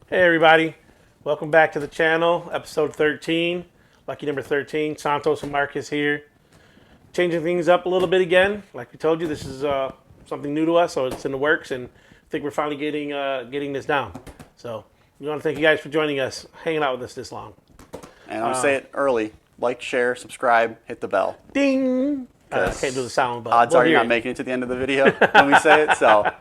Hey everybody, welcome back to the channel, episode 13, lucky number 13. Santos and Marcus here, changing things up a little bit again. Like we told you, this is something new to us, so it's in the works, and I think we're finally getting this down. So we want to thank you guys for joining us, hanging out with us this long. And I'm going to say it early. Like, share, subscribe, hit the bell. Ding! I can't do the sound, but Odds we'll are you're hear not it. making it to the end of the video when we say it, so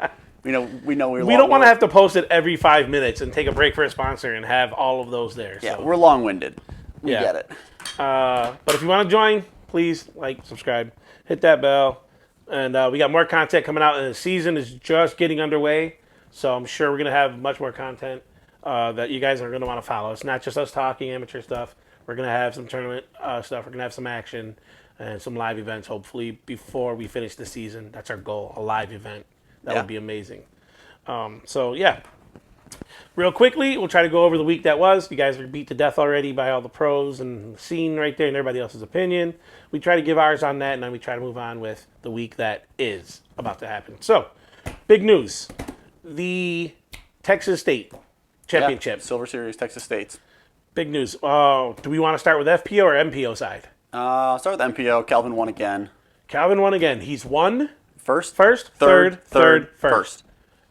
we don't want to have to post it every 5 minutes and take a break for a sponsor and have all of those there. Yeah, so. we're long-winded. We Yeah. get it. But if you want to join, please like, subscribe, hit that bell. And we got more content coming out, and the season is just getting underway. So I'm sure we're going to have much more content that you guys are going to want to follow. It's not just us talking amateur stuff. We're going to have some tournament stuff. We're going to have some action and some live events, hopefully, before we finish the season. That's our goal, a live event. That would be amazing. So, yeah. Real quickly, we'll try to go over the week that was. You guys are beat to death already by all the pros and the scene right there and everybody else's opinion. We try to give ours on that, and then we try to move on with the week that is about to happen. So, big news. The Texas State Championship. Yeah, Silver Series, Texas State's. Big news. Do we want to start with FPO or MPO side? I'll start with MPO. Calvin won again. Calvin won again. He's won First, third, first. first.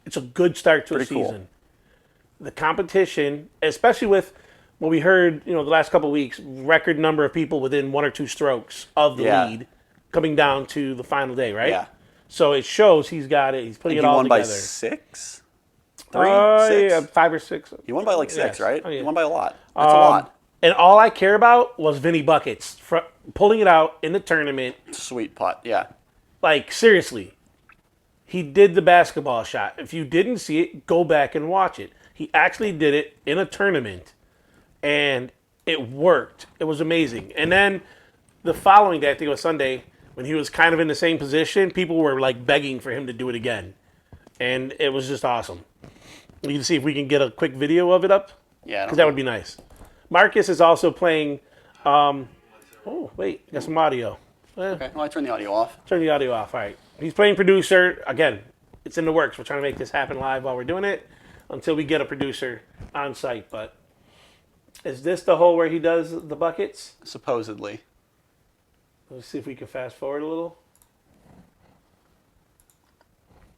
It's a good start to a Pretty season. cool. The competition, especially with what we heard, the last couple of weeks, record number of people within one or two strokes of the lead coming down to the final day, right? Yeah. So it shows he's got it. He's putting it all won together. by 6? 3? 6? Yeah, 5 or 6. He won by like 6, Yes. right? Oh, yeah. He won by a lot. That's a lot. And all I care about was Vinny Buckets pulling it out in the tournament. Sweet putt, yeah. Like, seriously. He did the basketball shot. If you didn't see it, go back and watch it. He actually did it in a tournament, and it worked. It was amazing. And then the following day, I think it was Sunday, when he was kind of in the same position, people were like begging for him to do it again. And it was just awesome. We can see if we can get a quick video of it up. Yeah. Because that would be nice. Marcus is also playing. Oh, wait. Got some audio. Okay, well, I turned the audio off. Turn the audio off. All right. He's playing producer. Again, it's in the works. We're trying to make this happen live while we're doing it until we get a producer on site. But is this the hole where he does the buckets? Supposedly. Let's see if we can fast forward a little.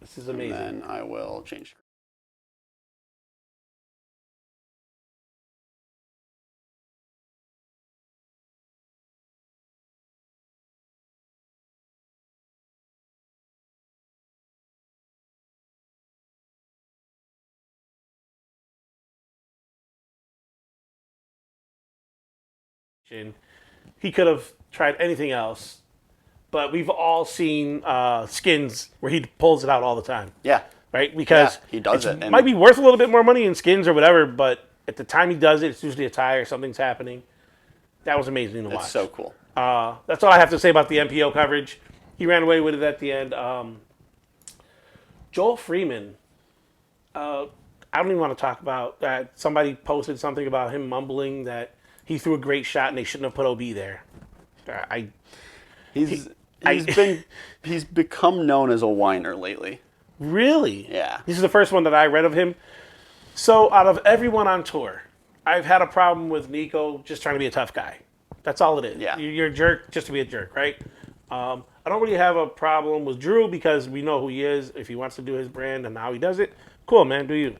This is amazing. And then I will change. He could have tried anything else, but we've all seen skins where he pulls it out all the time. Yeah. Right? Because he does it. Might be worth a little bit more money in skins or whatever, but at the time he does it, it's usually a tie or something's happening. That was amazing to watch. It's so cool. That's all I have to say about the MPO coverage. He ran away with it at the end. Joel Freeman, I don't even want to talk about that. Somebody posted something about him mumbling that he threw a great shot and they shouldn't have put OB there. He's become known as a whiner lately. Really? Yeah. This is the first one that I read of him. So out of everyone on tour, I've had a problem with Nico just trying to be a tough guy. That's all it is. Yeah. You're a jerk just to be a jerk, right? I don't really have a problem with Drew because we know who he is. If he wants to do his brand and how he does it, cool, man, do you.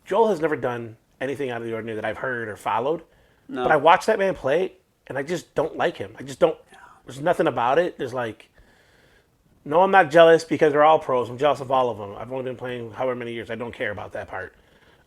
Joel has never done anything out of the ordinary that I've heard or followed. No. But I watch that man play, and I just don't like him. I just don't. There's nothing about it. There's like, no, I'm not jealous because they're all pros. I'm jealous of all of them. I've only been playing however many years. I don't care about that part.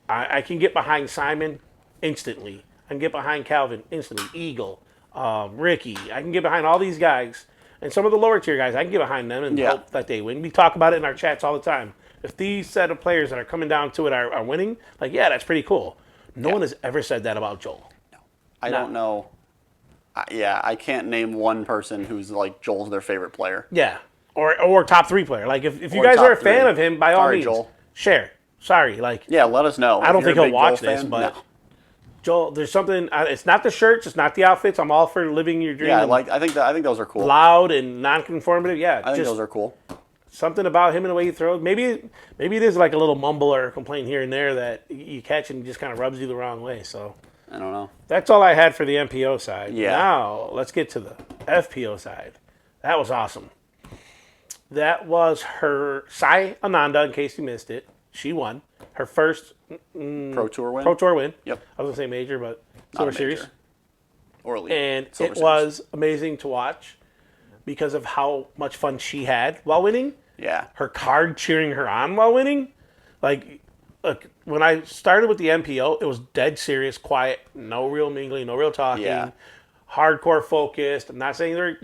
I can get behind Simon instantly. I can get behind Calvin instantly. Eagle, Ricky. I can get behind all these guys. And some of the lower tier guys, I can get behind them and hope that they win. We talk about it in our chats all the time. If these set of players that are coming down to it are winning, like, yeah, that's pretty cool. No one has ever said that about Joel. No. I don't know. I can't name one person who's like Joel's their favorite player. Yeah. Or top 3 player. Like, if you guys are a fan of him, by all means, Joel. share. Sorry. Like, Yeah, let us know. I don't If think you're a he'll big watch Joel this, fan, but no. Joel, there's something. It's not the shirts. It's not the outfits. I'm all for living your dream. Yeah, and I think those are cool. loud and non-conformative. Yeah, I think those are cool. something about him and the way he throws. Maybe it is like a little mumble or complaint here and there that you catch and just kind of rubs you the wrong way. So I don't know. that's all I had for the MPO side. Yeah. Now let's get to the FPO side. That was awesome. That was her Sai Ananda. In case you missed it, she won her first Pro Tour win. Pro Tour win. Yep. I was gonna say major, but Not a Silver Series. major. Or league. And Silver it Series. was amazing to watch because of how much fun she had while winning. Yeah. Her card cheering her on while winning. Like, look, when I started with the MPO, it was dead serious, quiet, no real mingling, no real talking, Yeah. hardcore focused. I'm not saying they're,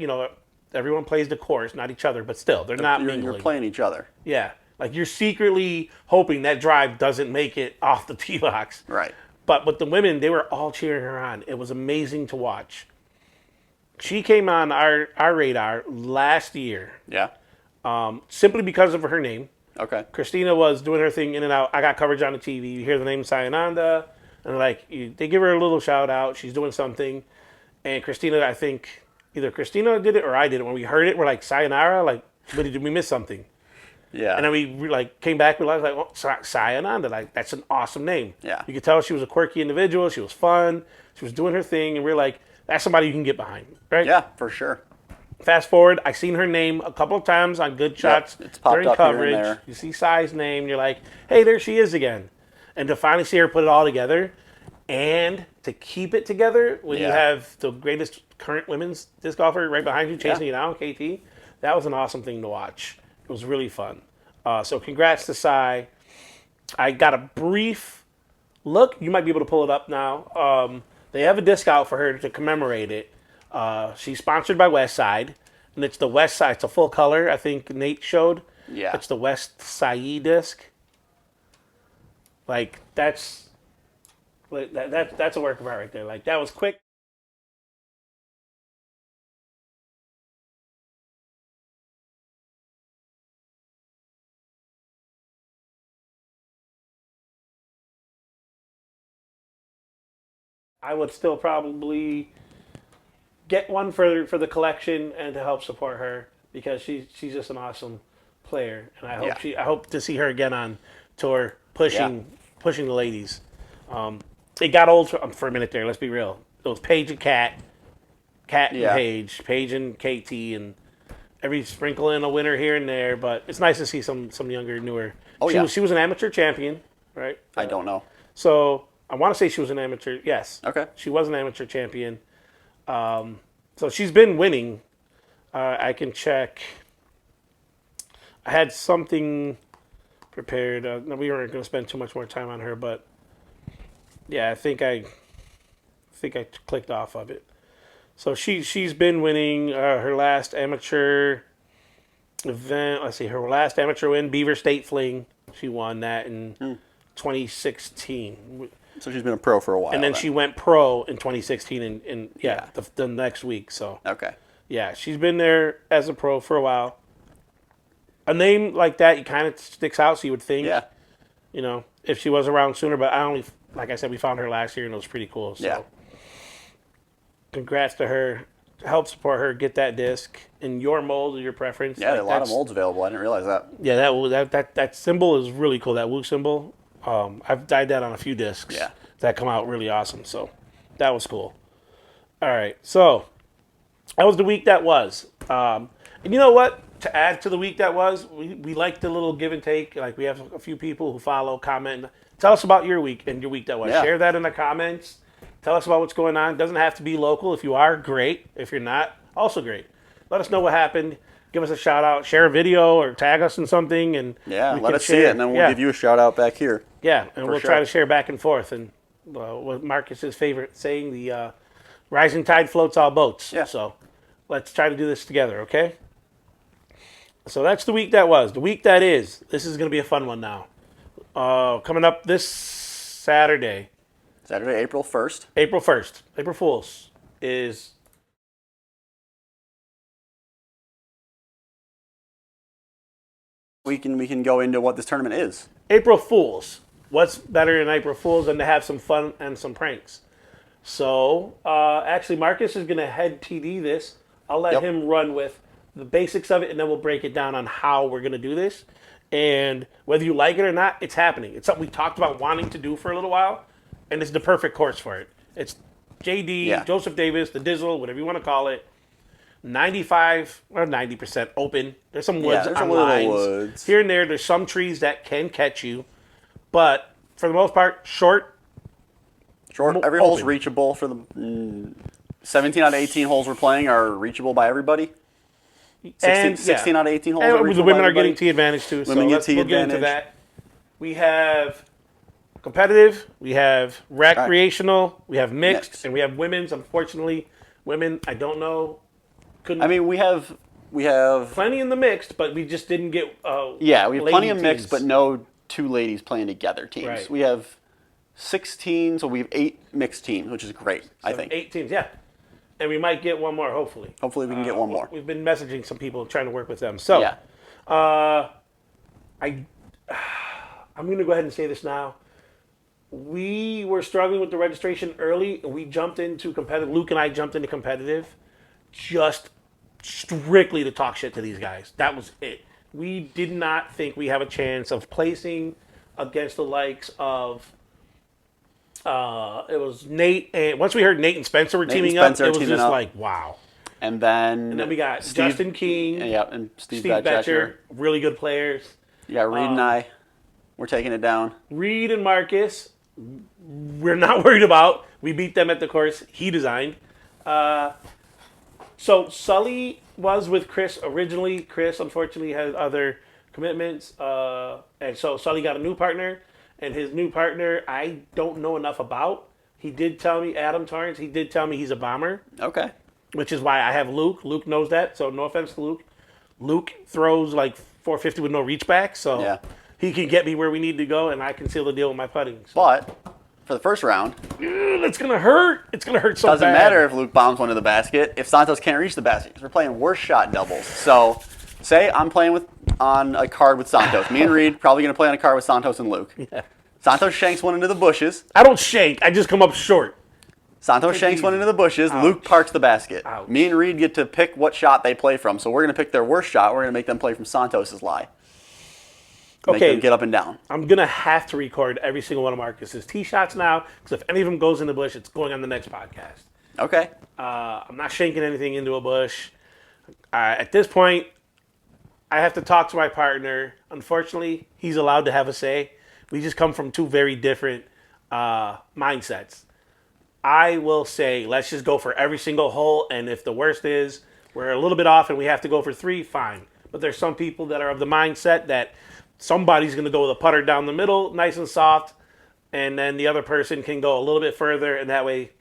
everyone plays the course, not each other, but still, they're not You're mingling. playing each other. Yeah. Like, you're secretly hoping that drive doesn't make it off the tee box. Right. But with the women, they were all cheering her on. It was amazing to watch. She came on our radar last year Yeah. simply because of her name. Okay. Christina was doing her thing in and out. I got coverage on the TV. You hear the name Sayananda, and they give her a little shout out. She's doing something. And Christina, I think, either Christina did it or I did it. When we heard it, we're like, Sayonara? Like, did we miss something? Yeah. And then we came back, we realized, oh, Sayananda, like, that's an awesome name. Yeah. You could tell she was a quirky individual. She was fun. She was doing her thing. And we're like, that's somebody you can get behind, right? Yeah, for sure. Fast forward, I seen her name a couple of times on good shots it's popped during up here and coverage. there. You see Sai's name, you're like, hey, there she is again. And to finally see her put it all together and to keep it together when you Yeah. have the greatest current women's disc golfer right behind you chasing you down, KT, that was an awesome thing to watch. It was really fun. So congrats to Sai. I got a brief look. You might be able to pull it up now. They have a disc out for her to commemorate it. She's sponsored by Westside, and it's the Westside. It's a full color. I think Nate showed. Yeah. It's the West Side disc. Like that's a work of art right there. Like that was quick. I would still probably get one for the collection and to help support her because she's just an awesome player, and I hope to see her again on tour pushing the ladies. It got old for a minute there. Let's be real. It was Paige and Kat and Paige and KT, and every sprinkle in a winner here and there. But it's nice to see some younger, newer. She was an amateur champion, right? I don't know. So I want to say she was an amateur. Yes. Okay. She was an amateur champion. So she's been winning. I can check. I had something prepared. No, we weren't going to spend too much more time on her, but yeah, I think I clicked off of it. So she's been winning her last amateur event. Let's see, her last amateur win, Beaver State Fling. She won that in 2016. So she's been a pro for a while. And then she went pro in 2016 and the next week. So Okay. yeah, she's been there as a pro for a while. A name like that, you kind of sticks out, so you would think, if she was around sooner. But like I said, we found her last year, and it was pretty cool. So Yeah. congrats to her. Help support her, get that disc in your mold of your preference. Yeah, there are a lot of molds available. I didn't realize that. Yeah, that symbol is really cool. That Woo symbol. I've dyed that on a few discs. Yeah. That come out really awesome. So that was cool. All right, so that was the week that was. And you know what? To add to the week that was, we like the little give and take. Like we have a few people who follow, comment. Tell us about your week and your week that was. Yeah. Share that in the comments. Tell us about what's going on. It doesn't have to be local. If you are, great. If you're not, also great. Let us know what happened. Give us a shout out. Share a video or tag us in something. And Yeah, we let can us see it, and then we'll give you a shout out back here. Yeah, and we'll sure. try to share back and forth. And what Marcus's favorite saying, the rising tide floats all boats. Yeah. So let's try to do this together, okay? So that's the week that was. The week that is. This is going to be a fun one now. Coming up this Saturday, April 1st. April 1st, April Fool's, is We can go into what this tournament is. April Fool's. What's better than April Fool's than to have some fun and some pranks? So, actually, Marcus is going to head TD this. I'll let him run with the basics of it, and then we'll break it down on how we're going to do this. And whether you like it or not, it's happening. It's something we talked about wanting to do for a little while, and it's the perfect course for it. It's JD, Joseph Davis, the Dizzle, whatever you want to call it. 95 or 90% open. There's some woods on lines. Woods. Here and there, there's some trees that can catch you. But for the most part, short. Every hole's reachable. For the 17 out of 18 holes we're playing are reachable by everybody. 16 out of 18 holes are reachable. The women are getting tee advantage too. Women get tee we'll advantage. Get into that. We have competitive, we have recreational, we have mixed, and we have women's. Unfortunately, women, I don't know. I mean, we have plenty in the mixed, but we just didn't get. We have plenty of teams. mixed, but no two ladies playing together teams. Right. We have 16, so we have 8 mixed teams, which is great. I think 8 teams, yeah, and we might get one more. Hopefully, we can get one more. We've been messaging some people trying to work with them. So, I'm going to go ahead and say this now. We were struggling with the registration early. We jumped into competitive. Luke and I jumped into competitive, just strictly to talk shit to these guys. That was it. We did not think we have a chance of placing against the likes of it was Nate, and once we heard Nate and Spencer were teaming up, it was just like, wow. And then we got Justin King, and Steve Betcher, really good players. You got Reed and I. We're taking it down. Reed and Marcus, we're not worried about. We beat them at the course he designed. So Sully was with Chris originally. Chris, unfortunately, had other commitments. And so Sully got a new partner. And his new partner, I don't know enough about. He did tell me, Adam Torrance, he did tell me he's a bomber. Okay. Which is why I have Luke. Luke knows that, so no offense to Luke. Luke throws like 450 with no reach back, so he can get me where we need to go, and I can seal the deal with my putting. So. But for the first round, it's going to hurt. It's going to hurt so bad. Doesn't matter if Luke bombs one to the basket, if Santos can't reach the basket, because we're playing worse shot doubles. So say I'm playing on a card with Santos. Me and Reed probably going to play on a card with Santos and Luke. Yeah. Santos shanks one into the bushes. I don't shank. I just come up short. Santos shanks one into the bushes. Ouch. Luke parks the basket. Ouch. Me and Reed get to pick what shot they play from. So we're going to pick their worst shot. We're going to make them play from Santos's lie. Make them get up and down. I'm going to have to record every single one of Marcus's tee shots now, because if any of them goes in the bush, it's going on the next podcast. Okay. I'm not shanking anything into a bush. At this point, I have to talk to my partner. Unfortunately, he's allowed to have a say. We just come from two very different mindsets. I will say, let's just go for every single hole, and if the worst is we're a little bit off and we have to go for 3, fine. But there's some people that are of the mindset that somebody's going to go with a putter down the middle, nice and soft, and then the other person can go a little bit further, and that way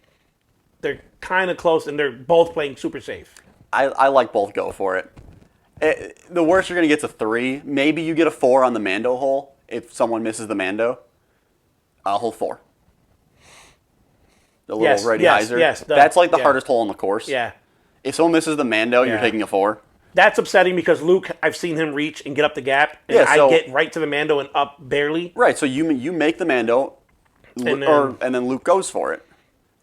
they're kind of close, and they're both playing super safe. I like both go for it. The worst you're going to get is a 3. Maybe you get a 4 on the Mando hole if someone misses the Mando. Hole 4. The little ready hyzer. Yes, that's like the hardest hole on the course. Yeah. If someone misses the Mando, you're taking a 4. That's upsetting because Luke, I've seen him reach and get up the gap, and I get right to the Mando and up barely. Right, so you make the Mando, and then Luke goes for it.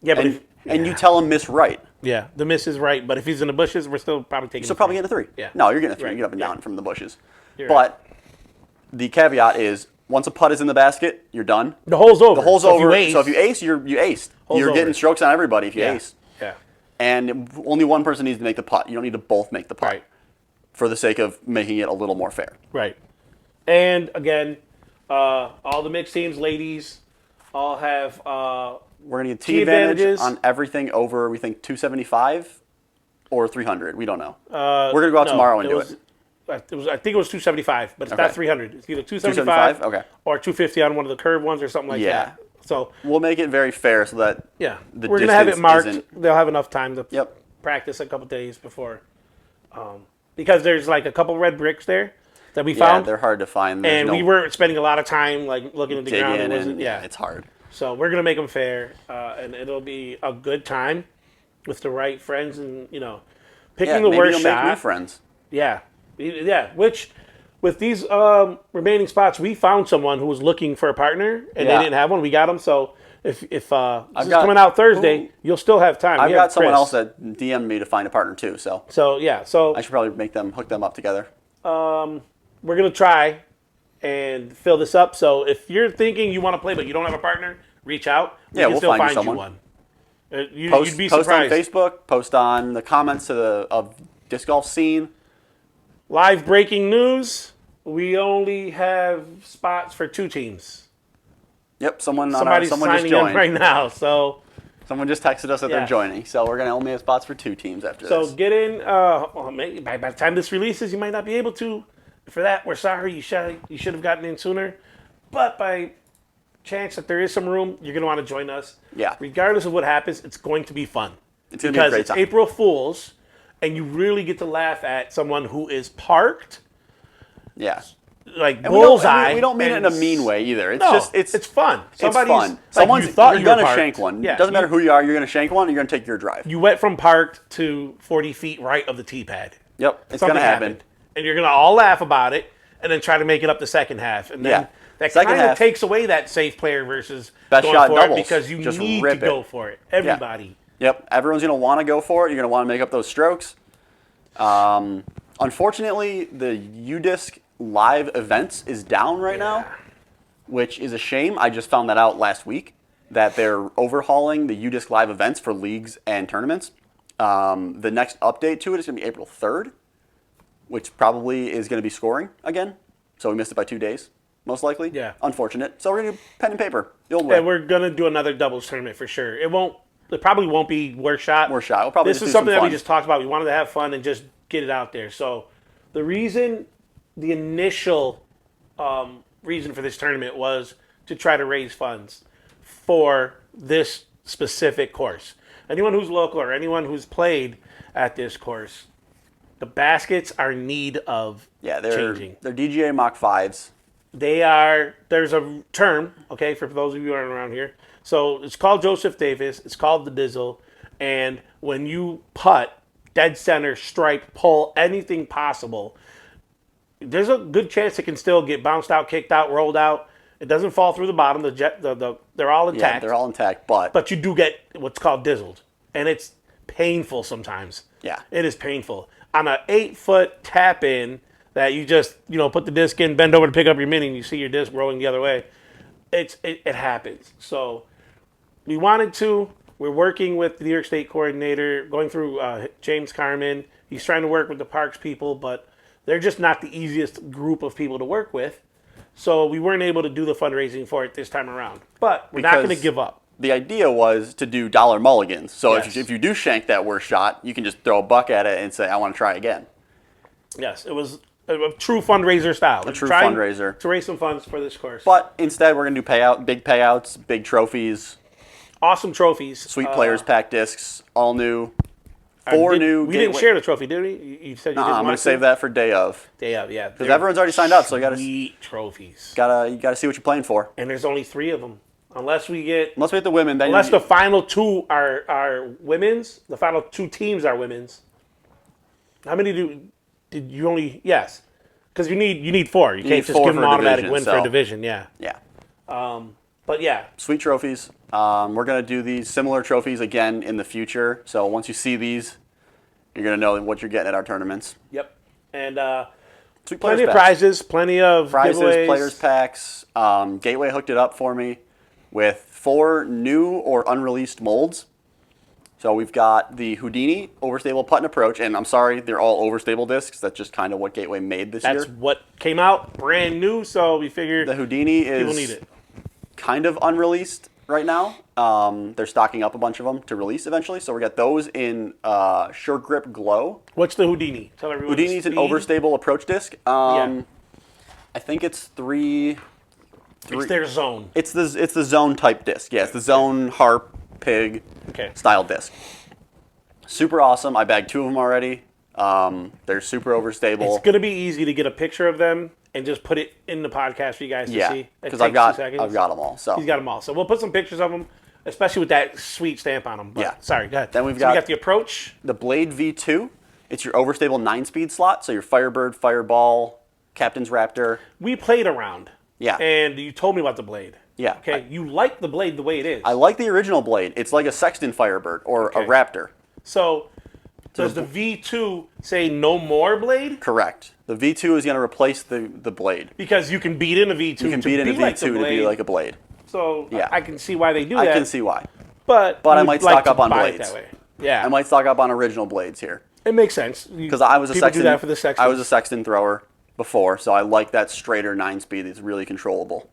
Yeah, but and you tell him miss right. Yeah, the miss is right, but if he's in the bushes, we're still probably taking. You're still probably getting a 3. Yeah. No, you're getting a 3. Right. You get up and down from the bushes. You're but the caveat is, once a putt is in the basket, you're done. The hole's over. The hole's over. If so if you ace, you aced. You're getting strokes on everybody if you ace. Yeah. And only one person needs to make the putt. You don't need to both make the putt. Right. For the sake of making it a little more fair. Right. And again, all the mixed teams, ladies, all have we're going to get tee advantage on everything over, we think, 275 or 300. We don't know. We're going to go out tomorrow and do it. I think it was 275, but it's not 300. It's either 275 or 250 on one of the curved ones or something like that. So we'll make it very fair so that we're going to have it marked. They'll have enough time to practice a couple days before. Because there's like a couple red bricks there that we found. Yeah, they're hard to find. And we weren't spending a lot of time like looking at the ground. It wasn't, it's hard. So we're going to make them fair, and it'll be a good time with the right friends and, picking the worst shot. Make new friends. Yeah. Which, with these remaining spots, we found someone who was looking for a partner, and they didn't have one. We got them, so If this is got- coming out Thursday, you'll still have time. I've We have got someone Chris. else that DM'd me to find a partner too, so So yeah, so I should probably hook them up together. we're gonna try and fill this up. So if you're thinking you want to play but you don't have a partner, reach out. We Yeah, can we'll still find you find someone. one. Post, You'd be post on surprised. Facebook, post on the comments of disc golf scene. Live breaking news: we only have spots for 2 teams. Yep, someone Somebody's just signing joined. up right now. So Someone just texted us that Yeah. they're joining, so we're gonna only have spots for 2 teams after so this. get in. Well, maybe by the time this releases, you might not be able to. For that, we're sorry. You should have gotten in sooner. But by chance that there is some room, you're gonna want to join us. Yeah. Regardless of what happens, it's going to be fun. It's gonna be a because great it's time. April Fools, and you really get to laugh at someone who is parked, Yeah. like And we don't- bullseye. we don't mean it in a and mean way either. It's No, just it's fun. it's Somebody's fun. like, Someone's you thought you're you were gonna parked. shank one. Yeah, It doesn't matter who you are. You're gonna shank one. Or you're gonna take your drive. You went from parked to 40 feet right of the tee pad. Yep, it's Something gonna happen. happened. And you're gonna all laugh about it, and then try to make it up the second half. And then Yeah. that Second kind of half- takes away that safe player versus Best going shot for doubles. it because you Just need rip to it. go for it. Everybody. Yep, everyone's gonna want to go for it. You're gonna want to make up those strokes. Unfortunately, the UDisc live events is down right now, which is a shame. I just found that out last week that they're overhauling the UDisc live events for leagues and tournaments. The next update to it is gonna be April 3rd, which probably is gonna be scoring again. So we missed it by 2 days, most likely. Yeah. Unfortunate. So we're gonna do pen and paper, the old way. And we're gonna do another doubles tournament for sure. It won't. It probably won't be worst shot. Worst shot. We'll probably This just is do some something that we fun. just talked about. We wanted to have fun and just get it out there. So the initial reason for this tournament was to try to raise funds for this specific course. Anyone who's local or anyone who's played at this course, the baskets are in need of Yeah, they're changing. DGA Mach 5s. They are, there's a term, okay, for those of you who aren't around here. So it's called Joseph Davis. It's called the Dizzle. And when you putt, dead center, stripe, pull, anything possible, there's a good chance it can still get bounced out, kicked out, rolled out. It doesn't fall through the bottom. They're all Yeah, intact. they're all intact, but But you do get what's called dizzled. And it's painful sometimes. Yeah. It is painful. On an 8-foot tap in that you just, put the disc in, bend over to pick up your mini, and you see your disc rolling the other way. It happens. So we wanted to. We're working with the New York State coordinator, going through James Carmen. He's trying to work with the parks people, but they're just not the easiest group of people to work with. So we weren't able to do the fundraising for it this time around. But we're not going to Because- give up. the idea was to do dollar mulligans. So Yes. if you do shank that worst shot, you can just throw a buck at it and say, I want to try again. Yes, it was a true fundraiser style. A true fundraiser. To raise some funds for this course. But instead, we're going to do big payouts, big trophies, Awesome trophies. sweet players pack discs, all new, four new. We didn't gateway- share the trophy, did we? You said you didn't I'm going want to save that for day of. Day of, yeah. Because everyone's already signed up, so you got to Sweet trophies. you got to see what you're playing for. And there's only 3 of them. Unless we get... Unless we hit the women, then Unless the final 2 are women's. The final 2 teams are women's. How many did you only... Yes. Because you need 4. You can't need just 4 give them for an a automatic division, win for a so- division, yeah. Yeah. But yeah, Sweet trophies. We're going to do these similar trophies again in the future. So once you see these, you're going to know what you're getting at our tournaments. yep. And Sweet plenty of players packs. prizes, plenty of Prizes, giveaways. players packs. Gateway hooked it up for me with 4 new or unreleased molds. So we've got the Houdini overstable putt and approach, and I'm sorry, they're all overstable discs. That's just kind of what Gateway made this That's year. what came out, brand new, so we figured The Houdini people is need it. kind of unreleased right now. They're stocking up a bunch of them to release eventually. So we got those in Sure Grip Glow. What's the Houdini? Tell everyone. Houdini's an the speed. overstable approach disc. Yeah. I think it's 3. It's their zone. It's the zone type disc. Yeah, it's the zone harp pig Okay. style disc. Super awesome. I bagged 2 of them already. They're super overstable. It's gonna be easy to get a picture of them and just put it in the podcast for you guys to Yeah, see. It because takes I've got 2 seconds. them all. So He's got them all. So we'll put some pictures of them, especially with that sweet stamp on them. But, Yeah. Sorry, go ahead. Then we've we got- got the approach. the Blade V2. It's your overstable 9-speed slot. So your Firebird, Fireball, Captain's Raptor. We played around. Yeah. And you told me about the blade. Yeah. Okay, you like the blade the way it is. I like the original blade. It's like a Sexton Firebird or a Raptor. So, does the V2 say no more blade? Correct. The V2 is going to replace the blade. Because you can beat in a V2 You can to beat in a be like V2 the to be blade. like a blade. So, Yeah. I can see why they do that. I can see why. But I you'd might like stock to up on buy it blades. that way. Yeah. I might stock up on original blades here. It makes sense. Because I was a People Sexton. do that for the Sextons. I was a Sexton thrower before, so I like that straighter 9-speed that's really controllable.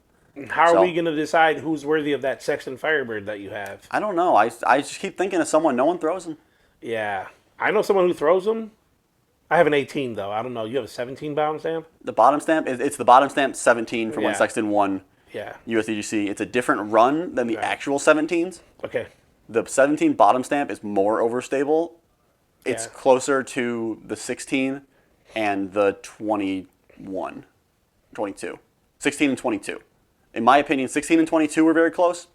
How are we going to decide who's worthy of that Sexton Firebird that you have? I don't know. I just keep thinking of someone. No one throws them. Yeah. I know someone who throws them. I have an 18, though. I don't know. You have a 17 bottom stamp? The bottom stamp, it's the bottom stamp 17 from when Yeah. Sexton won Yeah. USDGC. It's a different run than the actual 17s. Okay. The 17 bottom stamp is more overstable. It's Yeah. closer to the 16 and the 21, 22. 16 and 22. In my opinion, 16 and 22 were very close.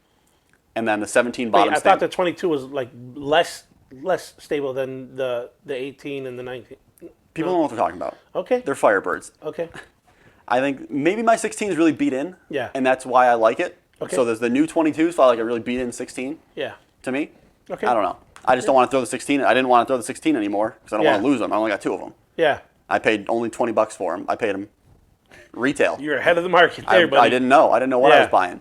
And then the 17 bottom I thought stamp. the 22 was like less stable than the 18 and the 19. People don't know what they're talking about. Okay. They're Firebirds. Okay. I think maybe my 16 is really beat in. Yeah. And that's why I like it. Okay. So there's the new 22s felt like a really beat in 16 Yeah. to me. Okay. I don't know. I just don't want to throw the 16. I didn't want to throw the 16 anymore because I don't Yeah. want to lose them. I only got 2 of them. Yeah. I paid only $20 for them. I paid them retail. You're ahead of the market there, buddy. I didn't know. I didn't know what I Yeah. was buying.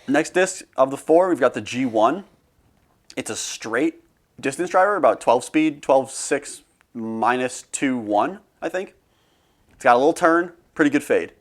Next disc of the 4, we've got the G1. It's a straight distance driver, about 12 speed, 12.6 minus 2.1, I think. It's got a little turn, pretty good fade.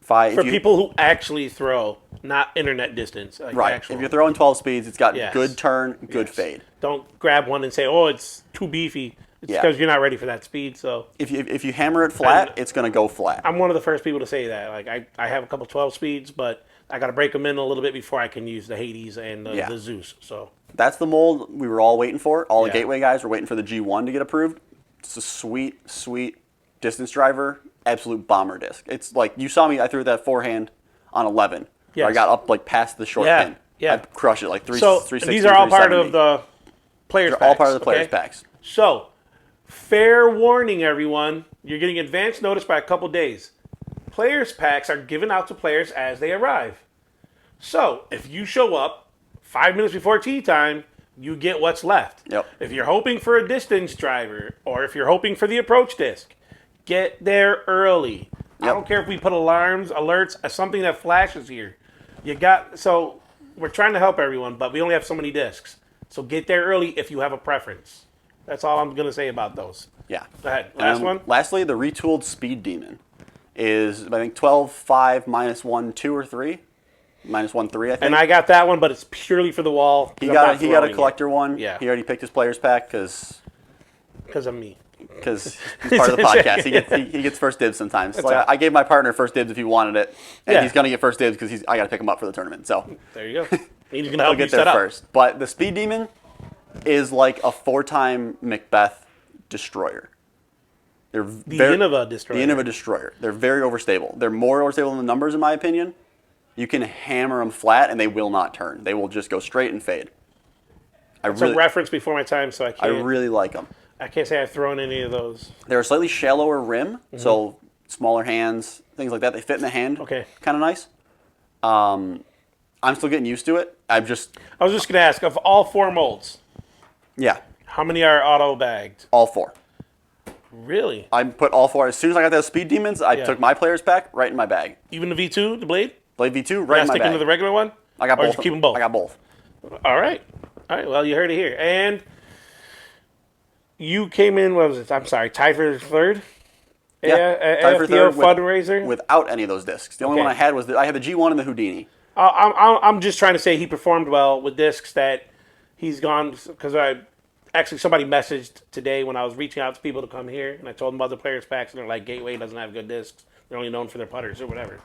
For people who actually throw, not internet distance. Like Right. actual. If you're throwing 12 speeds, it's got Yes. good turn, good Yes. fade. Don't grab one and say, "Oh, it's too beefy." It's Yeah. because you're not ready for that speed. So If you hammer it flat, it's going to go flat. I'm one of the first people to say that. Like I have a couple 12 speeds, but I got to break them in a little bit before I can use the Hades and Yeah. the Zeus. So That's the mold we were all waiting for. All the Yeah. Gateway guys were waiting for the G1 to get approved. It's a sweet, sweet distance driver, absolute bomber disc. It's like, you saw me, I threw that forehand on 11. Yes. I got up like past the short Yeah, pin. yeah. I crushed it like 360. these are all part of 370. the players. They're all packs, part of the players okay? packs. So, fair warning, everyone. You're getting advance notice by a couple days. Players packs are given out to players as they arrive. So, if you show up 5 minutes before tea time, you get what's left. Yep. If you're hoping for a distance driver, or if you're hoping for the approach disc, get there early. I Yep. don't care if we put alarms, alerts, something that flashes here. We're trying to help everyone, but we only have so many discs. So get there early if you have a preference. That's all I'm going to say about those. Yeah. Go ahead. Last one? Lastly, the retooled Speed Demon is, I think, 12.5 minus 1, 2 or 3. Minus 1, 3, I think. And I got that one, but it's purely for the wall. he got a collector one. Yeah. He already picked his players pack because Because of me. he's part of the podcast. He gets first dibs sometimes. Like, I gave my partner first dibs if he wanted it, and Yeah. he's gonna get first dibs because I got to pick him up for the tournament. So There you go. He's going to I'll help you get there set up. first. But the Speed Demon is like a 4-time Macbeth destroyer. They're The Innova Destroyer. The Innova Destroyer. They're very overstable. They're more overstable than the numbers, in my opinion. You can hammer them flat, and they will not turn. They will just go straight and fade. It's a reference before my time, so I really like them. I can't say I've thrown any of those. They're a slightly shallower rim, so smaller hands, things like that. They fit in the hand. Okay. Kind of nice. I'm still getting used to it. I was just going to ask, of all 4 molds, Yeah, how many are auto bagged? all 4. Really? I put all 4. As soon as I got those Speed Demons, I took my player's pack right in my bag. Even the V2, the blade? Blade V2 right Not in my sticking bag. to the regular one? I got or both. Just keep them both? I got both. All right. All right. Well, you heard it here. And you came in, what was it? I'm sorry, tied for third? Yeah, tied for AFTO third fundraiser? without any of those discs. The only Okay. one I had was I had the G1 and the Houdini. I'm just trying to say he performed well with discs that he's gone, because somebody messaged today when I was reaching out to people to come here, and I told them about the players packs, and they're like, Gateway doesn't have good discs. They're only known for their putters or whatever.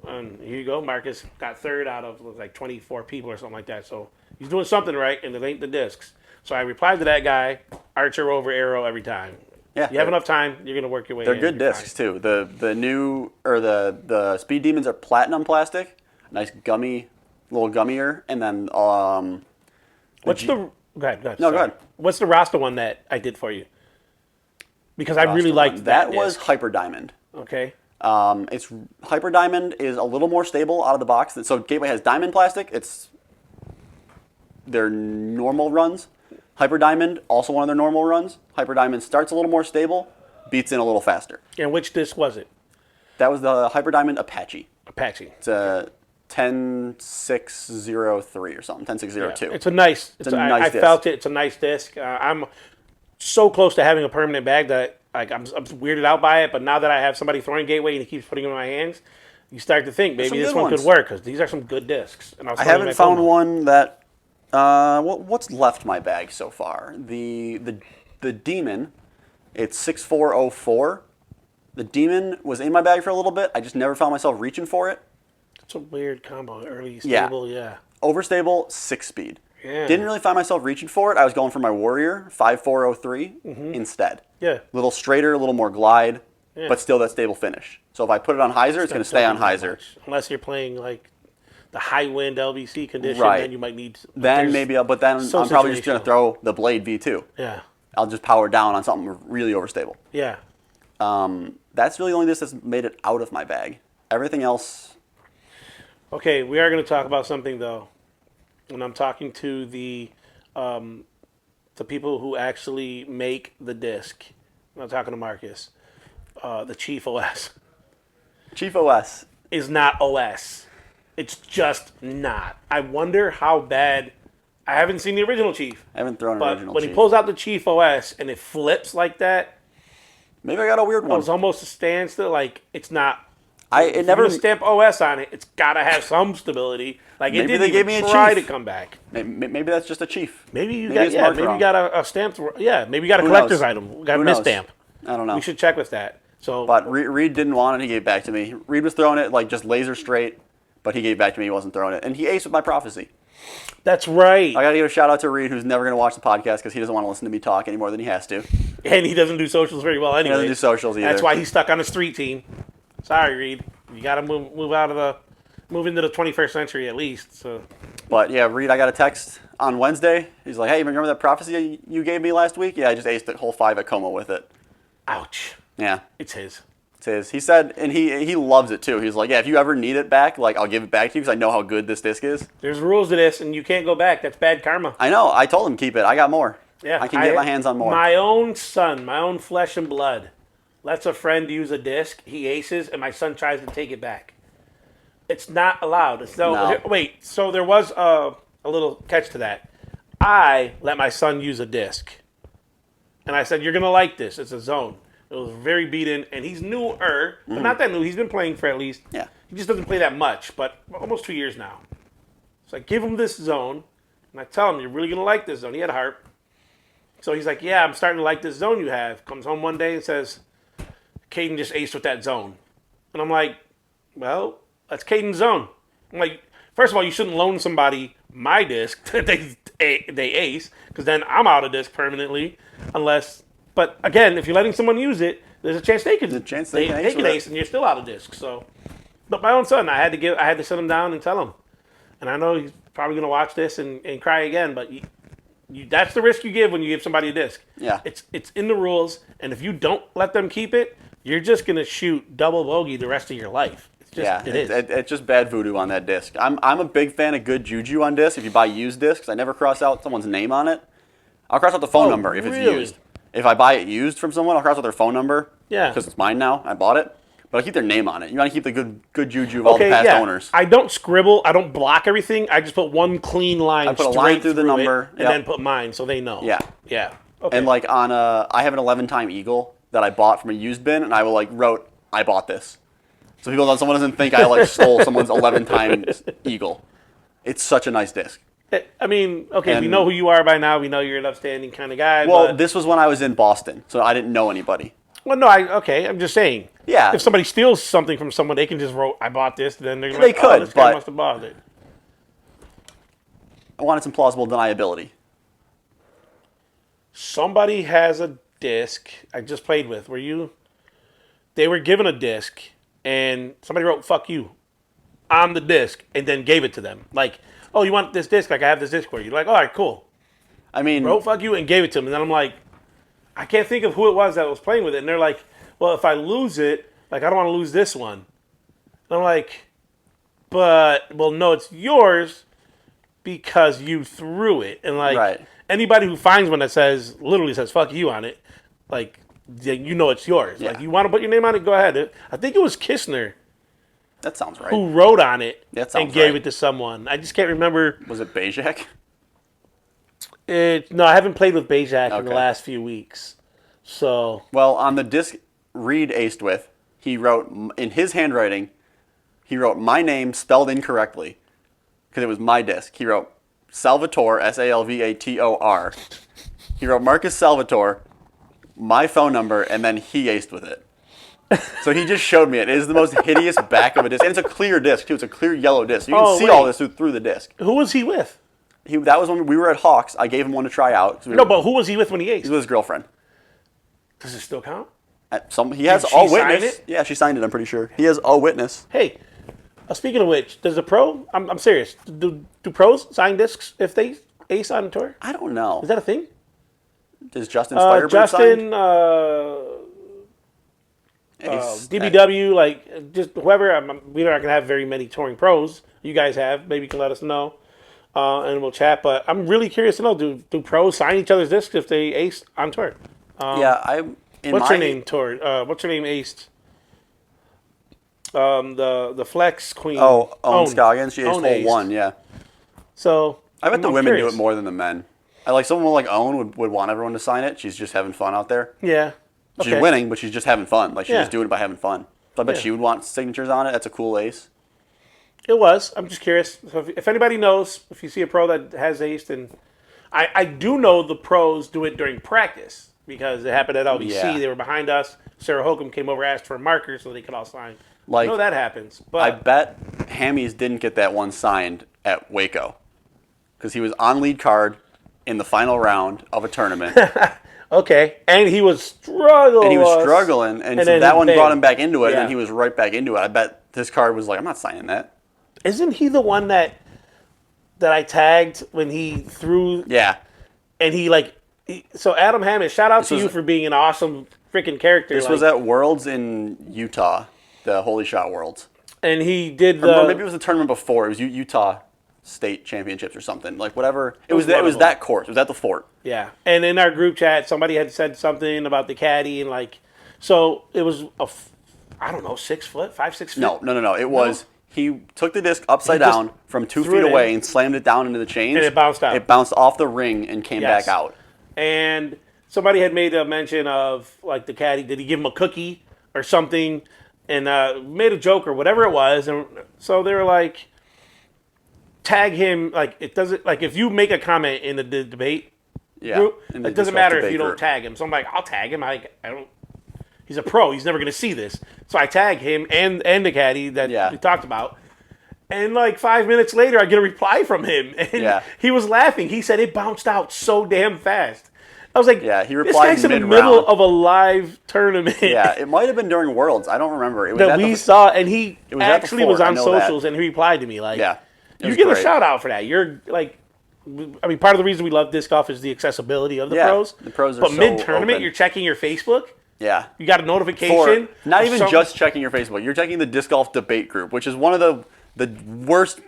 And here you go. Marcus got third out of like 24 people or something like that. So he's doing something right, and it ain't the discs. So I replied to that guy, Archer over Arrow every time. Yeah, you have enough time, you're going to work your way in. They're good discs too. The new the Speed Demons are platinum plastic, nice gummy, little gummier, and then What's the? Go ahead. No, sorry. go ahead. What's the Rasta one that I did for you? Because I really Rasta liked one. that was disc. Hyper Diamond. Okay. It's Hyper Diamond is a little more stable out of the box. So Gateway has Diamond plastic. It's their normal runs. Hyper Diamond, also one of their normal runs. Hyper Diamond starts a little more stable, beats in a little faster. And which disc was it? That was the Hyper Diamond Apache. Apache. It's a 10603 or something, 10602. Yeah. It's a nice. I disc. felt it. It's a nice disc. I'm so close to having a permanent bag that I'm weirded out by it. But now that I have somebody throwing Gateway and he keeps putting them in my hands, you start to think maybe this one could work because these are some good discs. And I haven't found one that. What's left my bag so far? The Demon. It's 6404. The Demon was in my bag for a little bit. I just never found myself reaching for it. It's a weird combo. Early stable, yeah. Overstable, 6-speed. Yeah. Didn't really find myself reaching for it. I was going for my Warrior, 5403 instead. Yeah. A little straighter, a little more glide, Yeah. but still that stable finish. So if I put it on hyzer, it's going to stay on hyzer. Unless you're playing like the high wind LBC condition, Right. then you might need. Then maybe, but then so I'm probably just going situational. to throw the Blade V2. Yeah. I'll just power down on something really overstable. Yeah. That's really the only disc that's made it out of my bag. Everything else. Okay, we are going to talk about something though, and I'm talking to the people who actually make the disc. I'm not talking to Marcus. The Chief OS Chief OS. is not OS. It's just not. I wonder how bad. I haven't seen the original Chief. I haven't thrown an But original when Chief. he pulls out the Chief OS and it flips like that, Maybe I got a weird it one. was almost a standstill. Like it's not. It If never. you're gonna stamp OS on it, it's gotta have some stability. Like it Maybe didn't they gave even me a try to Chief. come back. Maybe that's just a Chief. Maybe you Maybe it's got marked maybe wrong. you got a stamped. Yeah, maybe you got a Who collector's knows? item. Got a Who knows? misstamp. I don't know. We should check with that. So, But Reed didn't want it. He gave it back to me. Reed was throwing it like just laser straight, but he gave it back to me. He wasn't throwing it, and he aced with my prophecy. that's right. I got to give a shout out to Reed, who's never going to watch the podcast because he doesn't want to listen to me talk any more than he has to. And he doesn't do socials very well anyway. doesn't do socials either. That's why he's stuck on the street team. Sorry, Reed. You got to move into the 21st century at least. So. But yeah, Reed, I got a text on Wednesday. He's like, "Hey, remember that prophecy you gave me last week? Yeah, I just aced the whole 5 at Como with it." Ouch. Yeah, It's his. it's his. He said, and he loves it too. He's like, "Yeah, if you ever need it back, like I'll give it back to you because I know how good this disc is." There's rules to this, and you can't go back. That's bad karma. I know. I told him keep it. I got more. Yeah, I can get my hands on more. My own son, my own flesh and blood, lets a friend use a disc. He aces, and my son tries to take it back. It's not allowed. No. Wait. So there was a little catch to that. I let my son use a disc, and I said, "You're gonna like this. It's a zone." It was very beaten, and he's newer, but not that new. He's been playing for at least. Yeah. He just doesn't play that much, but almost 2 years now. So I give him this zone, and I tell him, "You're really gonna like this zone." He had harp. So he's like, "Yeah, I'm starting to like this zone you have." Comes home one day and says, "Caden just aced with that zone." And I'm like, "Well, that's Caden's zone." I'm like, first of all, you shouldn't loan somebody my disc that they ace, because then I'm out of disc permanently. Unless, but again, if you're letting someone use it, there's a chance they could There's a chance they can ace they can with it. ace, and you're still out of disc. So, but my own son, I had to sit him down and tell him. And I know he's probably gonna watch this and cry again, but that's the risk you give when you give somebody a disc. Yeah. It's in the rules, and if you don't let them keep it, you're just gonna shoot double bogey the rest of your life. It's just, Yeah, it is. It's just bad voodoo on that disc. I'm a big fan of good juju on disc. If you buy used discs, I never cross out someone's name on it. I'll cross out the phone number if it's really? used. If I buy it used from someone, I'll cross out their phone number. Yeah. Because it's mine now. I bought it. But I keep their name on it. You want to keep the good juju of all the past owners. I don't scribble. I don't block everything. I just put one clean line. I put a straight line through the it, number, and yep. then put mine, so they know. Yeah. Yeah. Okay. And like I have an 11-time Eagle that I bought from a used bin, and I will wrote, "I bought this." So someone doesn't think I stole someone's 11-time Eagle. It's such a nice disc. I mean, okay, we And- know who you are by now. We know you're an upstanding kind of guy. Well, but, this was when I was in Boston, so I didn't know anybody. well, no, I'm just saying. Yeah. If somebody steals something from someone, they can just wrote, "I bought this." Then they're They like, could, "Oh, this guy but- must have bought it." I wanted some plausible deniability. Somebody has a disc I just played with. They were given a disc, and somebody wrote "fuck you" on the disc, and then gave it to them. Like, "Oh, you want this disc? Like, I have this disc for you." Like, all right, cool. I mean, Wrote "fuck you" and gave it to them. And then I'm like, I can't think of who it was that was playing with it. And they're like, "Well, if I lose it, Like, I don't want to lose this one. And I'm like, but, well, no, it's yours because you threw it. And, like, Right. anybody who finds one that literally says, fuck you on it, like, you know it's yours. Yeah. Like, you want to put your name on it, go ahead. I think it was Kistner That sounds right. who wrote on it That sounds and gave right. it to someone. I just can't remember. Was it Bajak? No, I haven't played with Bajak in the Okay. last few weeks. So, Well, on the disc Reed aced with, he wrote, in his handwriting, he wrote my name spelled incorrectly because it was my disc. He wrote Salvatore, Salvator. He wrote Marcus Salvatore, my phone number, and then he aced with it. So he just showed me it. It is the most hideous back of a disc. And it's a clear disc, too. It's a clear yellow disc. You can see all this through the disc. who was he with? That was when we were at Hawks. I gave him one to try out. No, but who was he with when he He was aced? with his girlfriend. Does it still count? He has Did all she sign witness. it? Yeah, she signed it, I'm pretty sure. He has all witness. Hey, speaking of which, does a pro? I'm serious. Do pros sign discs if they ace on tour? I don't know. Is that a thing? Is Justin Firebird Justin, signed? DBW, like just whoever. We're not gonna have very many touring pros. You guys have. Maybe you can let us know, and we'll chat. But I'm really curious to know: do pros sign each other's discs if they ace on tour? What's her name? Tour. What's her name? Aced. The Flex Queen. Oh, Owen Scoggins. She aced Owen hole aced. 1, yeah. So I bet I'm the women curious. do it more than the men. I like someone like Owen would want everyone to sign it. She's just having fun out there. Yeah. She's Okay. winning, but she's just having fun. Like she's Yeah. just doing it by having fun. So I bet Yeah. she would want signatures on it. That's a cool ace. It was. I'm just curious. So if anybody knows, if you see a pro that has aced, and I do know the pros do it during practice because it happened at LBC. Yeah. They were behind us. Sarah Holcomb came over, asked for a marker so they could all sign. Like, I know that happens, I but bet Hammies didn't get that one signed at Waco because he was on lead card in the final round of a tournament. okay. And he was struggling. And he was struggling, and so then that one bam. brought him back into it, and Yeah. then he was right back into it. I bet this card was like, I'm not signing that. Isn't he the one that I tagged when he threw? Yeah. And so Adam Hammond, shout out to was- you for being an awesome freaking character. This was at Worlds in Utah, the Holy Shot Worlds. and he did Or maybe it was the tournament before. It was Utah State Championships or something. Like whatever. It was one of them. that course. It was at the fort. Yeah, and in our group chat, somebody had said something about the caddy, and so it was I don't know, 6 foot, 5, 6 feet. No. It was he took the disc upside He just down from 2 threw feet it away in. and slammed it down into the chains. And it bounced out. It bounced off the ring and came Yes. back out. And somebody had made a mention of the caddy. Did he give him a cookie or something? And made a joke or whatever it was, and so they were like, tag him. Like it doesn't if you make a comment in the debate Yeah. group, in the it doesn't disc golf matter if debate you don't group. tag him. So I'm like, I'll tag him. I don't. He's a pro. He's never going to see this. So I tag him and the caddy that we talked about. And 5 minutes later, I get a reply from him, and he was laughing. He said it bounced out so damn fast. I was like, Yeah, he this replied guy's in the mid-round. middle of a live tournament. Yeah, it might have been during Worlds. I don't remember. It was that at we the, saw, and he was at the actually was fort, I on know that. socials, and he replied to me Yeah. It you was get a great. shout out for that. You're part of the reason we love disc golf is the accessibility of the Yeah, pros. the pros are but so mid tournament, open. you're checking your Facebook. Yeah. You got a notification. Not of even some- just checking your Facebook. You're checking the disc golf debate group, which is one of the worst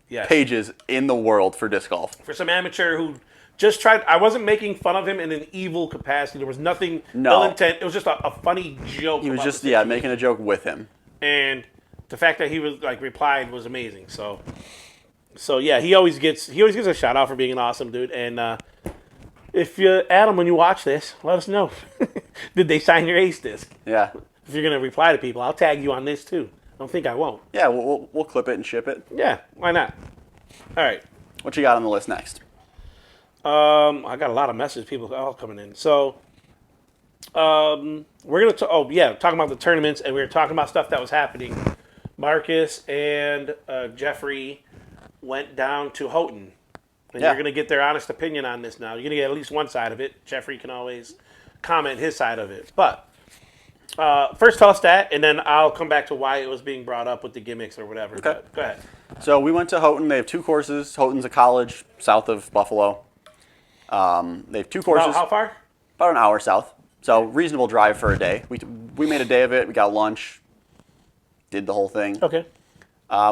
Yes. pages in the world for disc golf. for some amateur who just tried. I wasn't making fun of him in an evil capacity. There was nothing No. ill intent. It was just a funny joke. He was about just the situation. making a joke with him. And the fact that he was replied was amazing. So yeah, he always gets a shout out for being an awesome dude. And if you Adam, when you watch this, let us know. Did they sign your ace disc? Yeah. If you're gonna reply to people, I'll tag you on this too. Don't think I won't. Yeah, we'll clip it and ship it. Yeah, why not? All right. What you got on the list next? I got a lot of messages, people all coming in. So, we're gonna talking about the tournaments, and we were talking about stuff that was happening. Marcus and Jeffrey went down to Houghton, and you're gonna get their honest opinion on this. Now, you're gonna get at least one side of it. Jeffrey can always comment his side of it, but first tell us that, and then I'll come back to why it was being brought up with the gimmicks or whatever. Okay. But go ahead. So we went to Houghton. They have 2 courses. Houghton's a college south of Buffalo. They have 2 courses. How far? About an hour south. So reasonable drive for a day. We made a day of it. We got lunch, did the whole thing. Okay.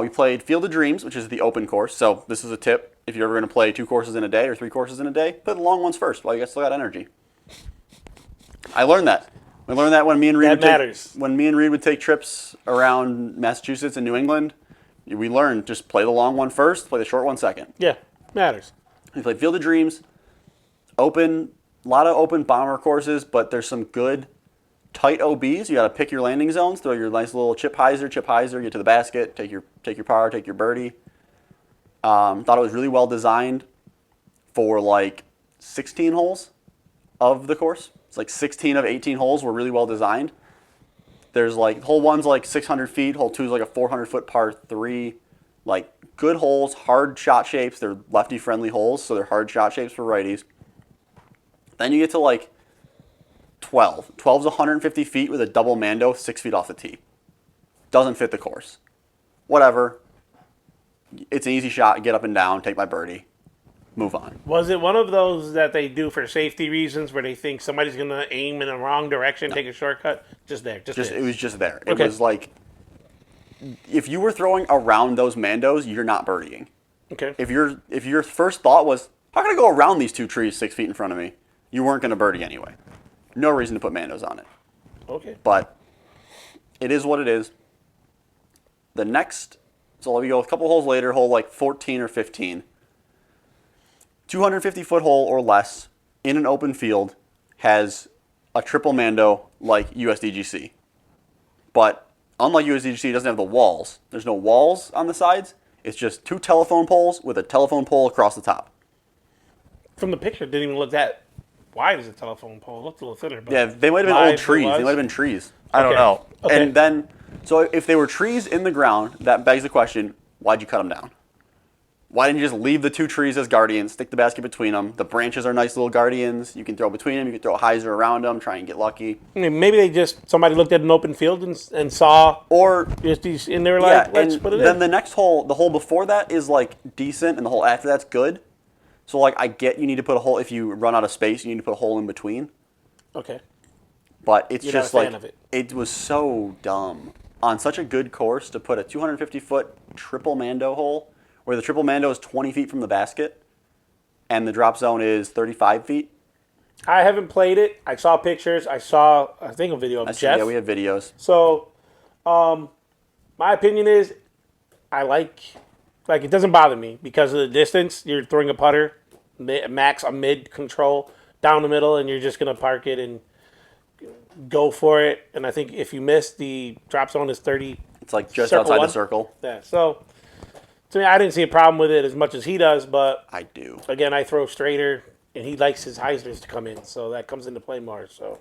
We played Field of Dreams, which is the open course. So this is a tip. If you're ever going to play 2 courses in a day or 3 courses in a day, play the long ones first while you still got energy. I learned that. We learned that when me and Reed would take trips around Massachusetts and New England. We learned just play the long one first, play the short one second. Yeah, matters. We played Field of Dreams, open, a lot of open bomber courses, but there's some good tight OBs. You got to pick your landing zones, throw your nice little chip hyzer, get to the basket, take your par, take your birdie. Thought it was really well designed for like 16 holes of the course. It's like 16 of 18 holes were really well designed. There's like hole 1's like 600 feet, hole 2's like a 400-foot par 3. Like good holes, hard shot shapes. They're lefty friendly holes, so they're hard shot shapes for righties. Then you get to like 12. 12's 150 feet with a double mando 6 feet off the tee. Doesn't fit the course. Whatever. It's an easy shot. Get up and down. Take my birdie. Move on. Was it one of those that they do for safety reasons where they think somebody's going to aim in the wrong direction, take a shortcut? Just there. It was just there. Okay. It was like, if you were throwing around those mandos, you're not birdieing. Okay. If your first thought was, how can I go around these 2 trees 6 feet in front of me? You weren't going to birdie anyway. No reason to put mandos on it. Okay. But it is what it is. The next, so we go a couple holes later, hole like 14 or 15. 250-foot hole or less in an open field has a triple mando like USDGC. But unlike USDGC, it doesn't have the walls. There's no walls on the sides. It's just 2 telephone poles with a telephone pole across the top. From the picture, it didn't even look that wide as a telephone pole. It looked a little thinner. But yeah, they might have been old trees. They might have been trees. I don't know. Okay. And then, so if they were trees in the ground, that begs the question, why'd you cut them down? Why didn't you just leave the 2 trees as guardians, stick the basket between them? The branches are nice little guardians. You can throw between them. You can throw a hyzer around them, try and get lucky. I mean, maybe somebody looked at an open field and saw or just these, and they were like, let's put it in. Then the next hole, the hole before that is like decent, and the hole after that's good. So like I get you need to put a hole, if you run out of space, you need to put a hole in between. Okay. But it's You're just not a fan like, of it was so dumb. On such a good course to put a 250-foot triple mando hole, where the triple mando is 20 feet from the basket, and the drop zone is 35 feet. I haven't played it. I saw pictures. I think, a video of Jeff. Yeah, we have videos. So, my opinion is, I like it doesn't bother me because of the distance. You're throwing a putter, max a mid control down the middle, and you're just gonna park it and go for it. And I think if you miss, the drop zone is 30. It's like just outside the circle. Yeah. So to me, I didn't see a problem with it as much as he does, but I do. Again, I throw straighter, and he likes his hyzers to come in, so that comes into play more. So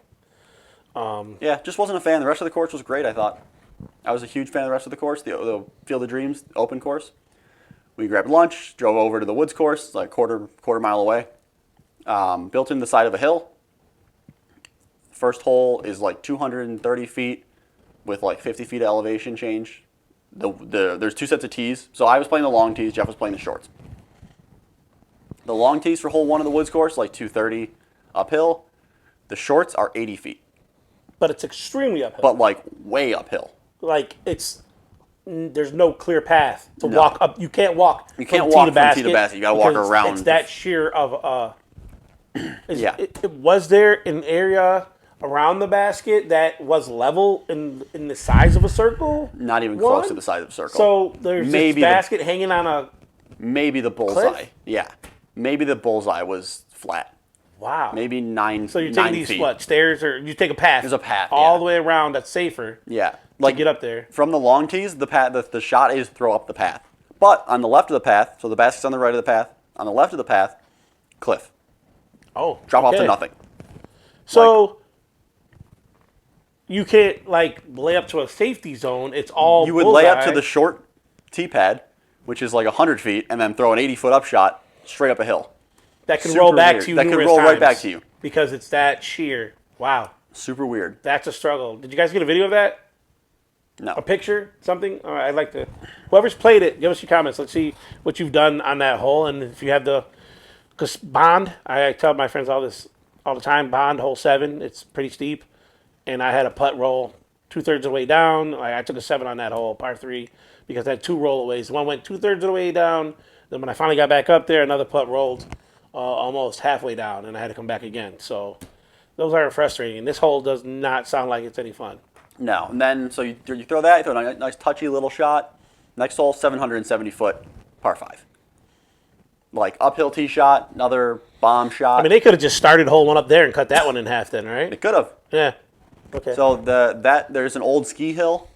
yeah, just wasn't a fan. The rest of the course was great, I thought. I was a huge fan of the rest of the course, the Field of Dreams open course. We grabbed lunch, drove over to the woods course, like quarter mile away. Built in the side of a hill. First hole is like 230 feet with like 50 feet of elevation change. There's 2 sets of tees. So I was playing the long tees, Jeff was playing the shorts. The long tees for hole 1 of the woods course, like 230 uphill. The shorts are 80 feet. But it's extremely uphill. But like way uphill. Like there's no clear path to walk up. You can't walk. You can't walk from tee to basket. You got to walk around. It's that sheer of yeah. Was there an area around the basket that was level in the size of a circle? Not even close to the size of a circle. So there's this basket hanging on a maybe the bullseye. cliff? Yeah, maybe the bullseye was flat. Wow. Maybe 9. So you're taking 9 these feet. Stairs, or you take a path? There's a path all the way around that's safer. Yeah, to get up there. From the long tees, the path, the shot is throw up the path. But on the left of the path, so the basket's on the right of the path. On the left of the path, cliff. Oh, Drop off to nothing. So you can't lay up to a safety zone. It's all you would lay up to the short tee pad, which is like 100 feet, and then throw an 80-foot up shot straight up a hill. That can roll back to you. That can roll right back to you because it's that sheer. Wow. Super weird. That's a struggle. Did you guys get a video of that? No. A picture? Something? All right, I'd like to. Whoever's played it, give us your comments. Let's see what you've done on that hole, and if you have the. Because Bond, I tell my friends all this. all the time. Bond, hole 7. It's pretty steep. And I had a putt roll 2/3 of the way down. I took a 7 on that hole, par 3, because I had 2 rollaways. One went 2/3 of the way down. Then when I finally got back up there, another putt rolled almost halfway down, and I had to come back again. So those are frustrating. This hole does not sound like it's any fun. No. And then, so you throw that, you throw a nice touchy little shot. Next hole, 770 foot, par 5. Like uphill tee shot, another bomb shot. I mean, they could have just started hole 1 up there and cut that one in half then, right? They could have. Yeah. Okay. So there's an old ski hill,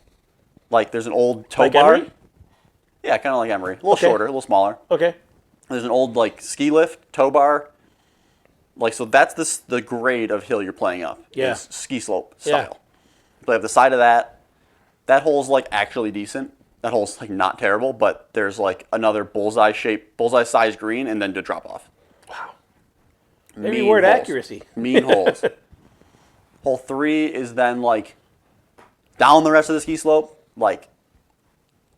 like there's an old tow Like bar. Emery? Yeah, kind of like Emery, a little Okay. shorter, a little smaller. Okay. There's an old like ski lift tow bar. Like so, that's the grade of hill you're playing up. Yeah. Is ski slope Yeah. style. Play up the side of that. That hole's like actually decent. That hole's like not terrible, but there's like another bullseye size green, and then to drop off. Wow. Maybe Mean word holes. accuracy. Mean holes. Hole 3 is then like down the rest of the ski slope, like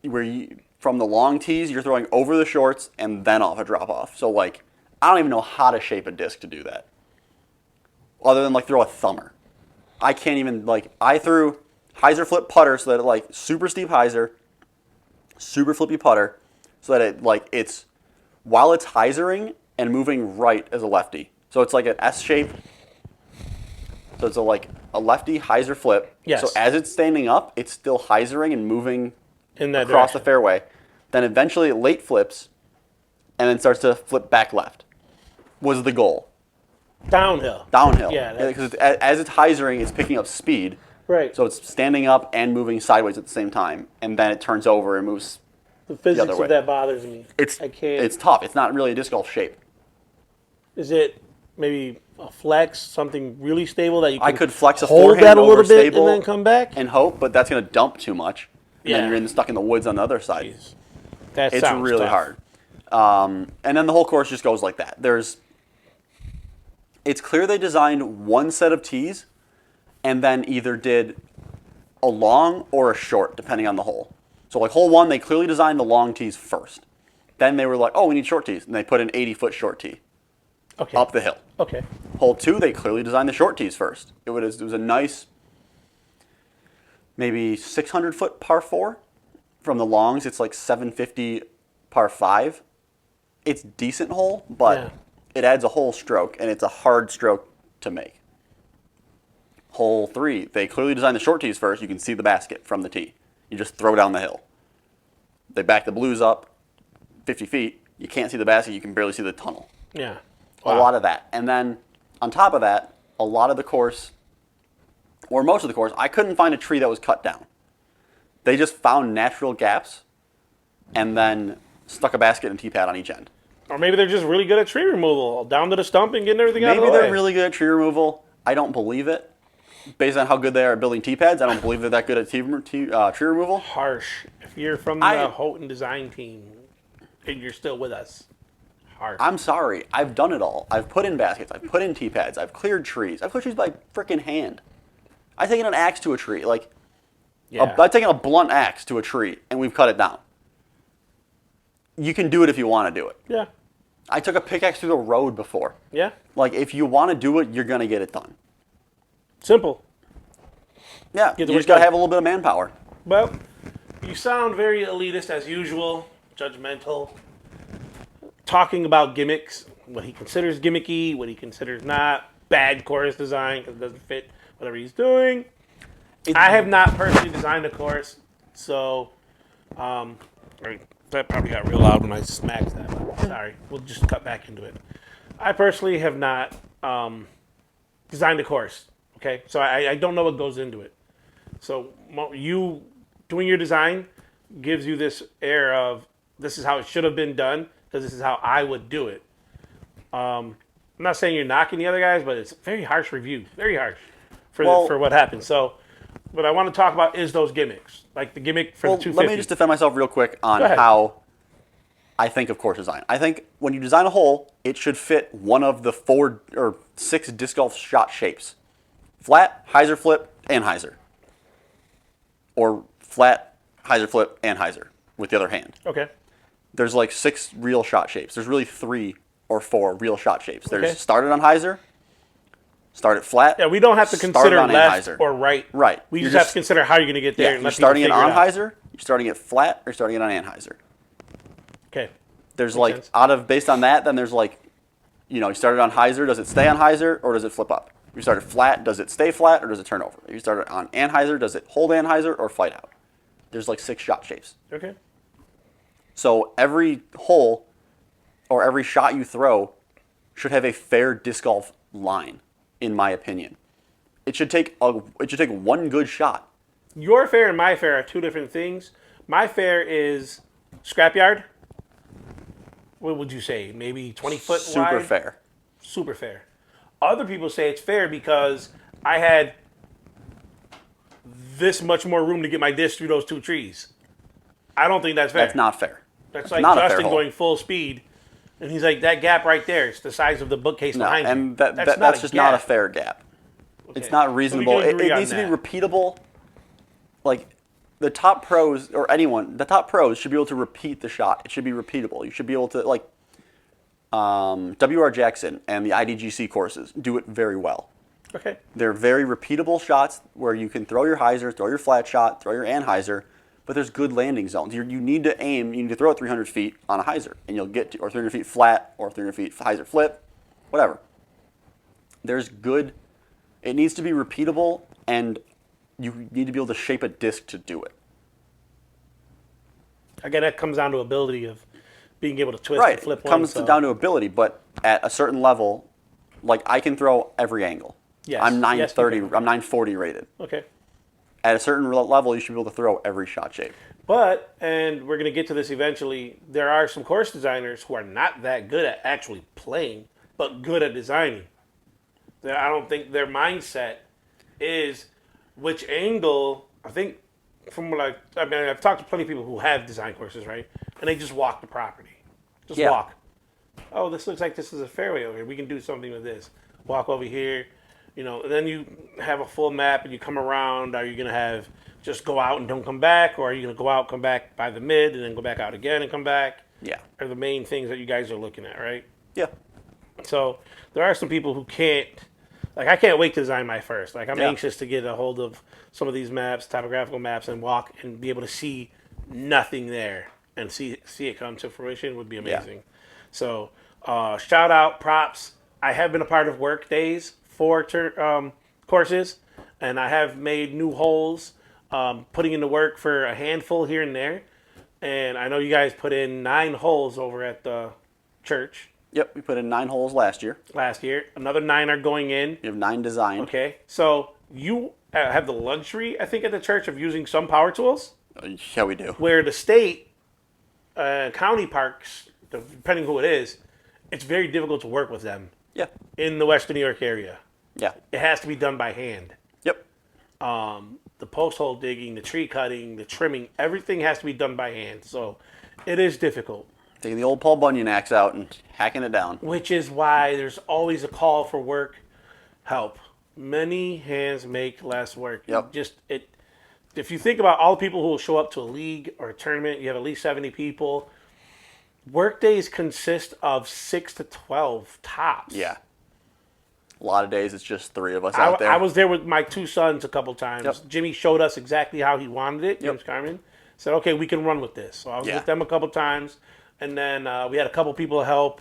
where you from the long tees you're throwing over the shorts and then off a drop off. So like I don't even know how to shape a disc to do that, other than like throw a thumber. I can't even I threw hyzer flip putter so that it like super steep hyzer, super flippy putter, so that it it's while it's hyzering and moving right as a lefty. So it's like an S shape. So it's a lefty hyzer flip. Yes. So as it's standing up, it's still hyzering and moving In that across direction. the fairway. Then eventually it late flips and then starts to flip back left. Was the goal. Downhill. Downhill. Yeah. Because as it's hyzering, it's picking up speed. Right. So it's standing up and moving sideways at the same time. And then it turns over and moves. the physics other way. of that bothers me. I can't. It's tough. It's not really a disc golf shape. Is it maybe a flex, something really stable that you can I could flex a hold forehand that a over little bit stable and then come back? and hope, but that's going to dump too much. And Yeah. then you're stuck in the woods on the other side. Jeez. That It's sounds really tough. hard. And then the whole course just goes like that. It's clear they designed one set of tees and then either did a long or a short, depending on the hole. So like hole 1, they clearly designed the long tees first. Then they were like, oh, we need short tees. And they put an 80-foot short tee Okay. up the hill. Okay. Hole 2, they clearly designed the short tees first. It was a nice, maybe 600-foot par 4. From the longs, it's like 750 par 5. It's decent hole, but Yeah. it adds a whole stroke, and it's a hard stroke to make. Hole 3, they clearly designed the short tees first. You can see the basket from the tee. You just throw down the hill. They back the blues up 50 feet. You can't see the basket. You can barely see the tunnel. Yeah. A lot of that. And then on top of that, a lot of the course, or most of the course, I couldn't find a tree that was cut down. They just found natural gaps and then stuck a basket and tee pad on each end. Or maybe they're just really good at tree removal, down to the stump and getting everything out of Maybe the way. they're really good at tree removal. I don't believe it. Based on how good they are at building tee pads, I don't believe they're that good at tree removal. Harsh. If you're from the Houghton design team and you're still with us, harsh. I'm sorry. I've done it all. I've put in baskets. I've put in tee pads. I've cleared trees. I've cleared trees by freaking hand. I've taken an axe to a tree. Yeah. I've taken a blunt axe to a tree, and we've cut it down. You can do it if you want to do it. Yeah. I took a pickaxe through the road before. Yeah. If you want to do it, you're going to get it done. Simple. Yeah, Get you the work just got to done. have a little bit of manpower. Well, you sound very elitist as usual, judgmental, talking about gimmicks, what he considers gimmicky, what he considers not, bad course design because it doesn't fit whatever he's doing. I have not personally designed a course, so that probably got real loud when I smacked that. Sorry, we'll just cut back into it. I personally have not designed a course, okay? So I don't know what goes into it. So you doing your design gives you this air of this is how it should have been done because this is how I would do it. I'm not saying you're knocking the other guys, but it's very harsh review, very harsh for what happened. So what I want to talk about is those gimmicks, like the gimmick for the 250. Let me just defend myself real quick on Go ahead. how I think of course design. I think when you design a hole, it should fit one of the 4 or 6 disc golf shot shapes. Flat, hyzer flip, and hyzer. Or flat, hyzer flip, and hyzer with the other hand. Okay. There's 6 real shot shapes. There's really 3 or 4 real shot shapes. There's Okay. started on hyzer, Start it flat. Yeah, we don't have to start consider it on left anhyzer. or right. Right. We You're just have to consider how you're going to get there. Yeah, and you're let people starting it figure on out. hyzer, you're starting it flat, or you're starting it on anhyzer. Okay. There's Makes like, sense. based on that, then there's like, you started on hyzer, does it stay on hyzer, or does it flip up? If you started flat, does it stay flat, or does it turn over? If you started on anhyzer, does it hold anhyzer, or fight out? There's like 6 shot shapes. Okay. So every hole, or every shot you throw, should have a fair disc golf line, in my opinion. It should take one good shot. Your fair and my fair are two different things. My fair is scrapyard. What would you say? Maybe 20 foot wide? Super fair. Super fair. Other people say it's fair because I had this much more room to get my disc through those 2 trees. I don't think that's fair. That's not fair. That's like not a fair Justin hole. going full speed, and he's like, that gap right there, it's the size of the bookcase No, behind you. and that's not just a not a gap. fair gap. Okay. It's not So we reasonable. can It agree on needs to be that. repeatable. Like, the top pros, or anyone, the top pros should be able to repeat the shot. It should be repeatable. You should be able to, like, W.R. Jackson and the IDGC courses do it very well. Okay. They're very repeatable shots where you can throw your hyzer, throw your flat shot, throw your anhyzer, but there's good landing zones. You need to aim, you need to throw it 300 feet on a hyzer, and you'll get to, or 300 feet flat, or 300 feet hyzer flip, whatever. There's good, it needs to be repeatable, and you need to be able to shape a disc to do it. Again, that comes down to ability of being able to twist Right, and flip it comes one. down to ability, but at a certain level, like I can throw every angle. Yes. I'm Yes, you 930, can. I'm 940 rated. Okay. At a certain level, you should be able to throw every shot shape. But, and we're going to get to this eventually, there are some course designers who are not that good at actually playing, but good at designing. I don't think their mindset is which angle. I think from what I've talked to plenty of people who have design courses, right? And they just walk the property. Just Yeah. walk. Oh, this looks like this is a fairway over here. We can do something with this. Walk over here. And then you have a full map and you come around. Are you going to have just go out and don't come back? Or are you going to go out, come back by the mid, and then go back out again and come back? Yeah. Are the main things that you guys are looking at, right? Yeah. So there are some people who can't, like I can't wait to design my first. Like I'm Yeah. anxious to get a hold of some of these maps, topographical maps, and walk and be able to see nothing there and see it come to fruition would be amazing. So shout out, props. I have been a part of work days for courses, and I have made new holes, putting in the work for a handful here and there. And I know you guys put in 9 holes over at the church Yep, we put in 9 holes last year. Another 9 are going in. We have 9 designed. Okay, so you have the luxury, I think, at the church of using some power tools, Yeah, we do. where the state, county parks, depending who it is, it's very difficult to work with them Yeah. in the Western New York area. Yeah. It has to be done by hand. Yep. The post hole digging, the tree cutting, the trimming, everything has to be done by hand. So it is difficult. Taking the old Paul Bunyan axe out and hacking it down. Which is why there's always a call for work help. Many hands make less work. Yep. If you think about all the people who will show up to a league or a tournament, you have at least 70 people. Work days consist of 6 to 12 tops. Yeah. A lot of days it's just 3 of us out there. I was there with my 2 sons a couple times. Yep. Jimmy showed us exactly how he wanted it. James Carmen said, "Okay, we can run with this." So I was with them a couple times, and then we had a couple people help.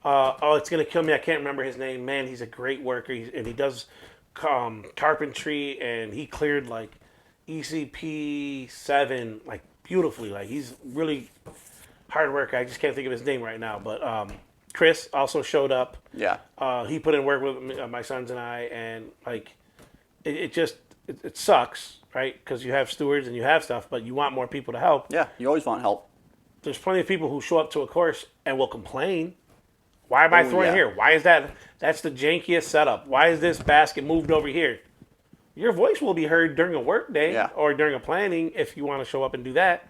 It's gonna kill me. I can't remember his name. Man, he's a great worker, and he does carpentry, and he cleared like ECP 7 like beautifully. Like he's really hard worker. I just can't think of his name right now, but. Chris also showed up. Yeah. He put in work with my sons and I, and like, it sucks, right? Because you have stewards and you have stuff, but you want more people to help. Yeah, you always want help. There's plenty of people who show up to a course and will complain. Why am I throwing here? Why is that? That's the jankiest setup. Why is this basket moved over here? Your voice will be heard during a work day or during a planning if you want to show up and do that.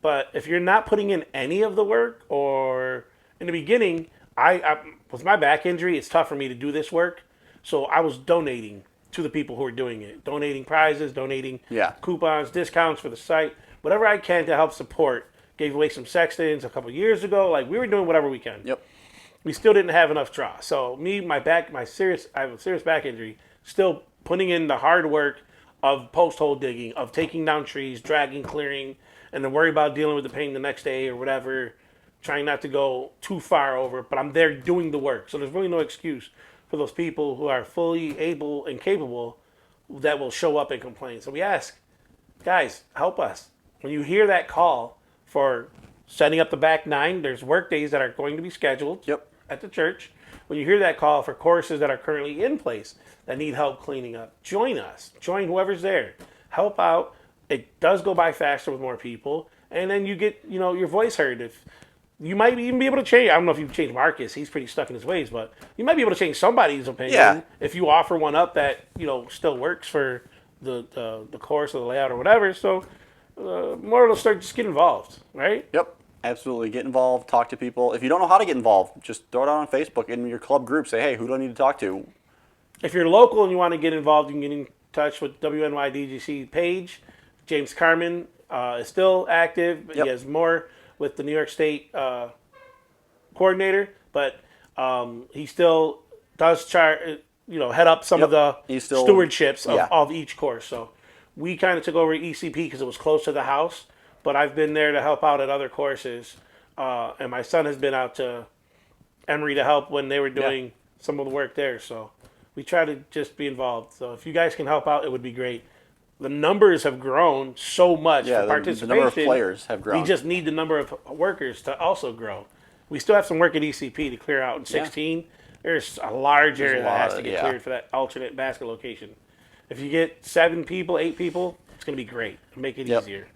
But if you're not putting in any of the work or in the beginning, I with my back injury, it's tough for me to do this work. So I was donating to the people who are doing it. Donating prizes, donating coupons, discounts for the site. Whatever I can to help support. Gave away some sextants a couple years ago. Like, we were doing whatever we can. Yep. we still didn't have enough draw. So I have a serious back injury. Still putting in the hard work of post hole digging, of taking down trees, dragging, clearing, and then worry about dealing with the pain the next day or whatever. Trying not to go too far over, but I'm there doing the work. So there's really no excuse for those people who are fully able and capable that will show up and complain. So we ask, guys, help us. When you hear that call for setting up the back nine, there's work days that are going to be scheduled at the church. When you hear that call for courses that are currently in place that need help cleaning up, join us. Join whoever's there. Help out. It does go by faster with more people, and then you get your voice heard. If you might even be able to change. I don't know if you've changed Marcus. He's pretty stuck in his ways, but you might be able to change somebody's opinion if you offer one up that still works for the course or the layout or whatever. So more will start. Just get involved, right? Yep. Absolutely. Get involved. Talk to people. If you don't know how to get involved, just throw it out on Facebook in your club group. Say, hey, who do I need to talk to? If you're local and you want to get involved, you can get in touch with WNYDGC page. James Carmen is still active. But He has more with the New York State coordinator, but he still does head up some of the stewardships of each course. So we kind of took over ECP because it was close to the house, but I've been there to help out at other courses, and my son has been out to Emory to help when they were doing some of the work there. So we try to just be involved. So if you guys can help out, it would be great. The numbers have grown so much for participation. The number of players have grown. We just need the number of workers to also grow. We still have some work at ECP to clear out in 16. There's a large area that has to get cleared for that alternate basket location. If you get 7 people, 8 people, it's going to be great. Make it easier.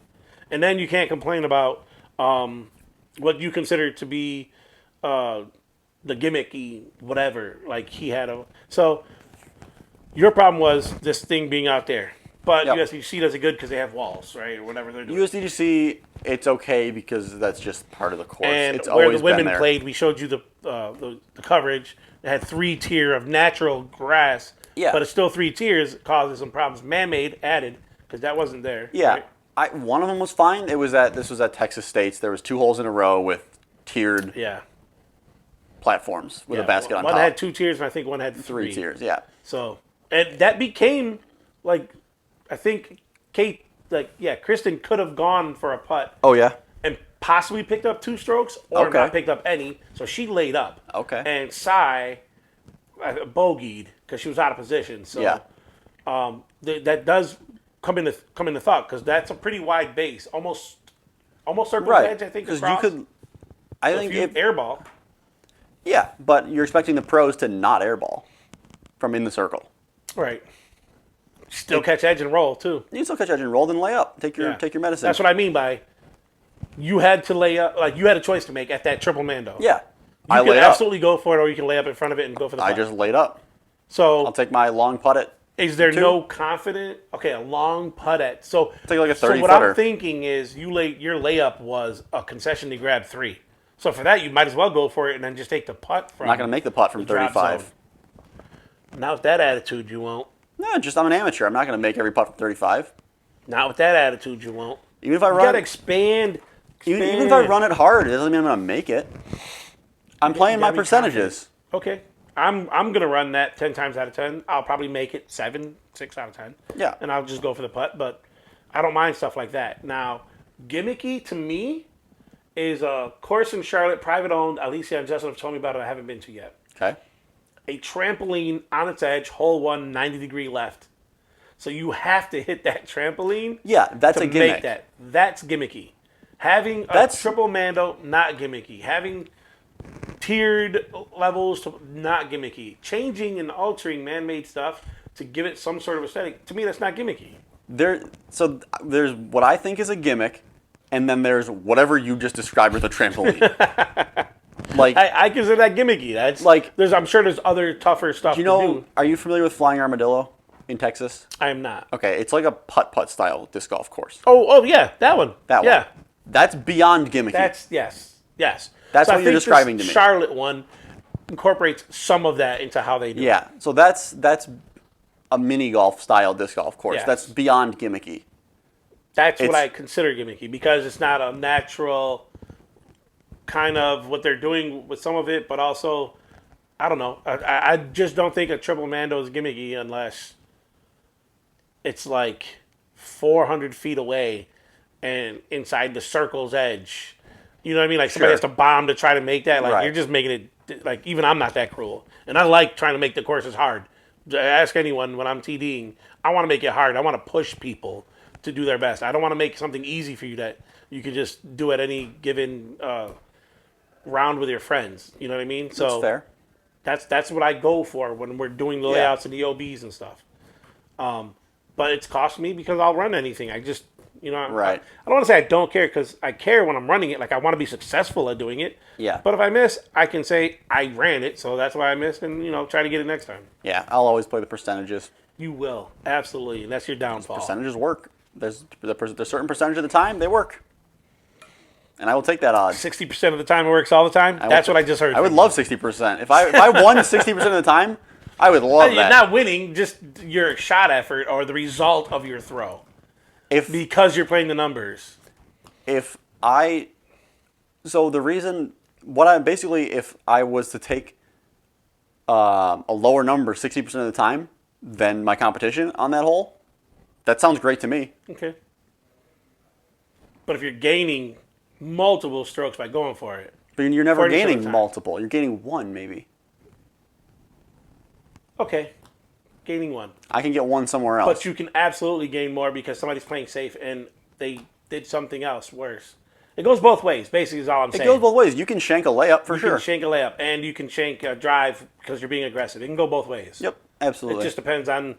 And then you can't complain about what you consider to be the gimmicky whatever. Like he had So your problem was this thing being out there. But USDGC does it good because they have walls, right, or whatever they're doing. USDGC, it's okay because that's just part of the course. And it's where always the women been there. played, we showed you the coverage. It had 3 tier of natural grass, but it's still 3 tiers. It causes some problems. Man-made added because that wasn't there. Yeah, right? One of them was fine. This was at Texas State's. There was 2 holes in a row with tiered platforms with a basket on top. One had 2 tiers, and I think one had 3 tiers. Yeah. So and that became like. I think Kristen could have gone for a putt. Oh, yeah? And possibly picked up 2 strokes or not picked up any. So she laid up. Okay. And Sai bogeyed because she was out of position. So that does come into thought because that's a pretty wide base. Almost circle edge, I think, across. You could, if you airball. Yeah, but you're expecting the pros to not airball from in the circle. Right. Still catch edge and roll too. You can still catch edge and roll, then lay up. Take your medicine. That's what I mean by you had to lay up. Like you had a choice to make at that triple Mando. Yeah, you can absolutely go for it, or you can lay up in front of it and go for the putt. I just laid up. So I'll take my long putt at. Is there no confident? Okay, a long putt at. So take like a 30 So what footer. I'm thinking is your layup was a concession to grab 3. So for that, you might as well go for it and then just take the putt from. I'm not going to make the putt from 35. Not with that attitude, you won't. No, I'm an amateur. I'm not going to make every putt from 35. Not with that attitude, you won't. Even if I run, you gotta expand. Even if I run it hard, it doesn't mean I'm going to make it. I'm playing my percentages. Okay, I'm gonna run that 10 times out of 10. I'll probably make it 6 out of 10. Yeah, and I'll just go for the putt. But I don't mind stuff like that. Now, gimmicky to me is a course in Charlotte, private owned. Alicia and Justin have told me about it. I haven't been to yet. Okay. A trampoline on its edge, hole 1, 90-degree left. So you have to hit that trampoline. Yeah, that's a gimmick. Make that. That's gimmicky. Having a triple Mando, not gimmicky. Having tiered levels, not gimmicky. Changing and altering man-made stuff to give it some sort of aesthetic, to me, that's not gimmicky. So there's what I think is a gimmick, and then there's whatever you just described with a trampoline. Like I consider that gimmicky. That's like I'm sure there's other tougher stuff. Are you familiar with Flying Armadillo in Texas? I am not. Okay, it's like a putt style disc golf course. Oh yeah, that one. That one. Yeah, that's beyond gimmicky. That's yes. That's what you're describing to me. Charlotte one incorporates some of that into how they do. Yeah, so that's a mini golf style disc golf course. Yes. That's beyond gimmicky. That's what I consider gimmicky because it's not a natural kind of what they're doing with some of it, but also I don't know. I just don't think a triple Mando is gimmicky unless it's like 400 feet away and inside the circle's edge. You know what I mean? Like somebody has to bomb to try to make that. Like Right. you're just making it. Like even I'm not that cruel, and I like trying to make the courses hard. Ask anyone when I'm TDing. I want to make it hard. I want to push people to do their best. I don't want to make something easy for you that you can just do at any given round with your friends. You know what I mean? So That's fair. that's what I go for when we're doing the layouts and the OBs and stuff. But it's cost me because I'll run anything. I just, Right. I don't want to say I don't care because I care when I'm running it. Like I want to be successful at doing it. Yeah. But if I miss, I can say I ran it, so that's why I missed, and try to get it next time. Yeah, I'll always play the percentages. You will absolutely, and that's your downfall. Percentages work. There's a certain percentage of the time they work, and I will take that odds. 60% of the time it works all the time. That's what I just heard. I would love 60%. If I won 60% of the time, I would love You're that. not winning, just your shot effort or the result of your throw. Because you're playing the numbers. If I was to take a lower number 60% of the time than my competition on that hole, that sounds great to me. Okay. But if you're gaining multiple strokes by going for it. But you're never 40% of the gaining time. multiple. You're gaining one, maybe. Okay. Gaining one. I can get one somewhere else. But you can absolutely gain more because somebody's playing safe and they did something else worse. It goes both ways, basically, is all I'm saying. It goes both ways. You can shank a layup for You sure. can shank a layup and you can shank a drive because you're being aggressive. It can go both ways. Yep, It absolutely. just depends on.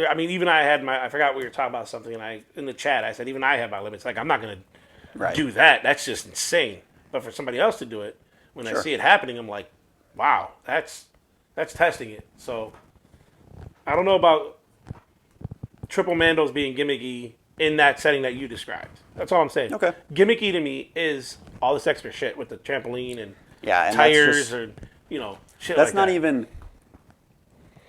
I mean, even I had I forgot we were talking about something, and in the chat I said even I have my limits. Like I'm not going to do that. That's just insane. But for somebody else to do it, when I see it happening, I'm like, wow, that's testing it. So I don't know about triple Mandos being gimmicky in that setting that you described. That's all I'm saying. Okay. Gimmicky to me is all this extra shit with the trampoline and and tires or shit that's like not that. even.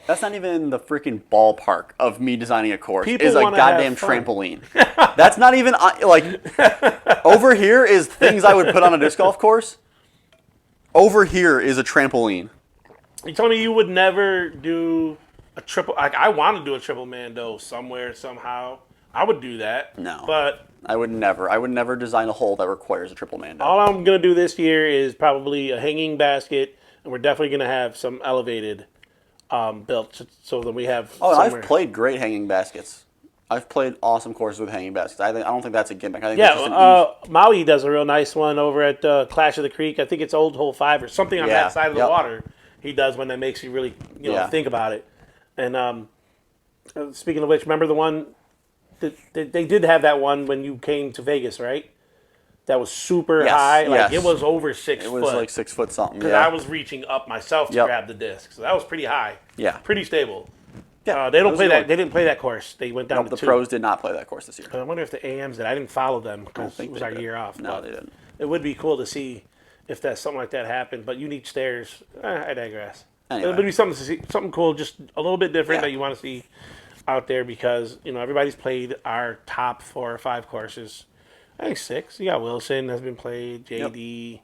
That's not even the freaking ballpark of me designing a course. People is a wanna have goddamn fun. trampoline. That's not even over here is things I would put on a disc golf course. Over here is a trampoline. You telling me you would never do a triple? Like I want to do a triple Mando somewhere somehow. I would do that. No. But I would never. I would never design a hole that requires a triple Mando. all I'm gonna do this year is probably a hanging basket, and we're definitely gonna have some elevated built so that we have. Oh, and somewhere. I've played great hanging baskets. I've played awesome courses with hanging baskets. I don't think that's a gimmick. I think that's just an Maui does a real nice one over at Clash of the Creek. I think it's Old Hole 5 or something on that side of the water. He does one that makes you really think about it. And speaking of which, remember the one that they did have that one when you came to Vegas, right? That was super high. Like it was over 6 foot. It was like 6 foot something. Because I was reaching up myself to grab the disc, so that was pretty high. Yeah. Pretty stable. Yeah, they don't play that. They didn't play that course. They went down to the 2. pros did not play that course this year. I wonder if the AMs did. I didn't follow them because it think was they our did. year off. No, but they didn't. It would be cool to see if that something like that happened. But you need stairs. I digress. Anyway. It would be something to see, something cool, just a little bit different Yeah. that you want to see out there because everybody's played our top 4 or 5 courses. I think 6. You got Wilson has been played. JD.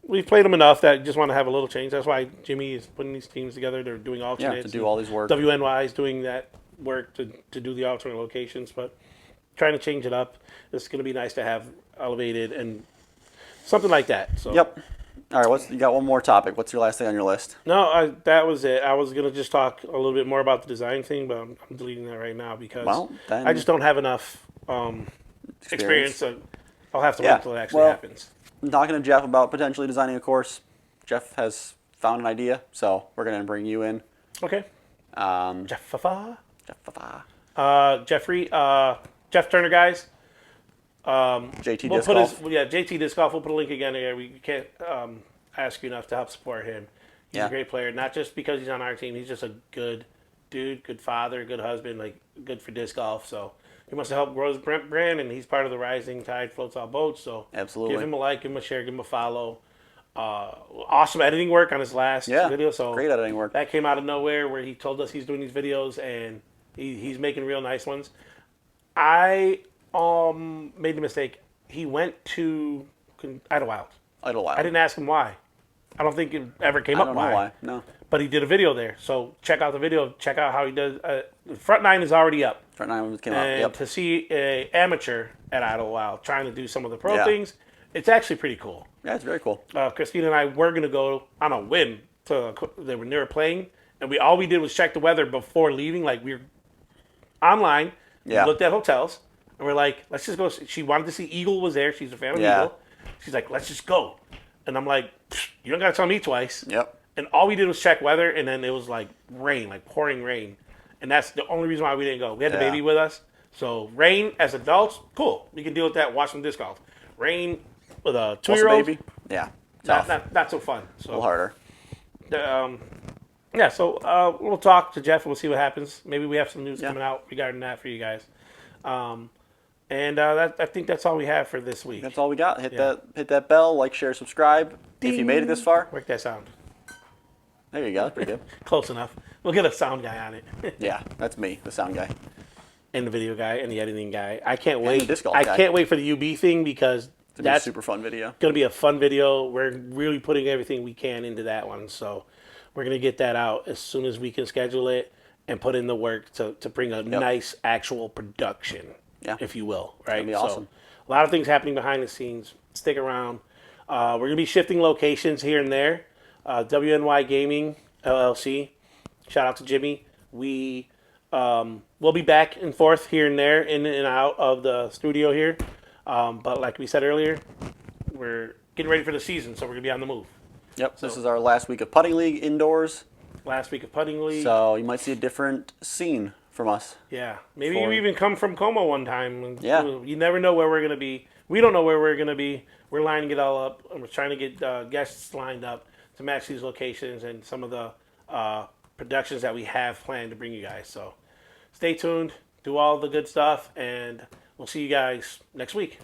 We've played them enough that you just want to have a little change. That's why Jimmy is putting these teams together. They're doing alternates. to do all these work. WNY is doing that work to do the alternate locations, but trying to change it up. It's going to be nice to have elevated and something like that. So Yep. All right, you got one more topic. What's your last thing on your list? No, that was it. I was going to just talk a little bit more about the design thing, but I'm deleting that right now because then I just don't have enough experience. So I'll have to wait until it actually happens. I'm talking to Jeff about potentially designing a course. Jeff has found an idea, so we're going to bring you in. Okay. Jeff Turner, guys. JT We'll Disc put Golf. JT Disc Golf. We'll put a link again here. We can't ask you enough to help support him. He's a great player, not just because he's on our team. He's just a good dude, good father, good husband, like good for disc golf. So he wants to help grow his brand, and he's part of the Rising Tide Floats All Boats. So Absolutely. give him a like, give him a share, give him a follow. Awesome editing work on his last video. So great editing work. That came out of nowhere where he told us he's doing these videos, and he's making real nice ones. I made the mistake. He went to Idlewild. Idlewild. I didn't ask him why. I don't think it ever came I up don't know why. No. But he did a video there. So check out the video. Check out how he does. Front 9 is already up. Front 9 came And up. Yep. to see an amateur at Idlewild trying to do some of the pro Yeah. things, it's actually pretty cool. Yeah, it's very cool. Christina and I were going to go on a whim to they were playing, and all we did was check the weather before leaving. Like, we were online, Yeah. looked at hotels, and we're like, let's just go. She wanted to see Eagle was there. She's a fan of Yeah. Eagle. She's like, let's just go. And I'm like, you don't got to tell me twice. Yep. And all we did was check weather, and then it was like rain, like pouring rain. And that's the only reason why we didn't go. We had the Yeah. baby with us. So rain as adults, cool. We can deal with that, watch some disc golf. Rain with a Also, 2-year-old, baby. Yeah. Tough. not so fun. A So little harder. yeah, so we'll talk to Jeff and we'll see what happens. Maybe we have some news Yeah. coming out regarding that for you guys. I think that's all we have for this week. That's all we got. Hit that bell, like, share, subscribe. If you made it this far, Work that sound. there you go. That's pretty good. Close enough. We'll get a sound guy on it. Yeah, that's me, the sound guy. And the video guy and the editing guy. I can't wait. the disc golf I guy. can't wait for the UB thing because It's gonna be a that's super fun video. going to be a fun video. We're really putting everything we can into that one. So we're going to get that out as soon as we can schedule it and put in the work to bring a nice actual production, if you will. Right? That'd be awesome. So, a lot of things happening behind the scenes. Stick around. We're going to be shifting locations here and there. WNY Gaming, LLC. Shout out to Jimmy. We'll be back and forth here and there, in and out of the studio here. But like we said earlier, we're getting ready for the season, so we're going to be on the move. Yep. This is our last week of putting league indoors, Last week of putting league. so you might see a different scene from us. Yeah. Maybe For- you even come from Como one time. And Yeah. You never know where we're going to be. We don't know where we're going to be. We're lining it all up, and we're trying to get guests lined up to match these locations and some of the productions that we have planned to bring you guys. So stay tuned, do all the good stuff, and we'll see you guys next week.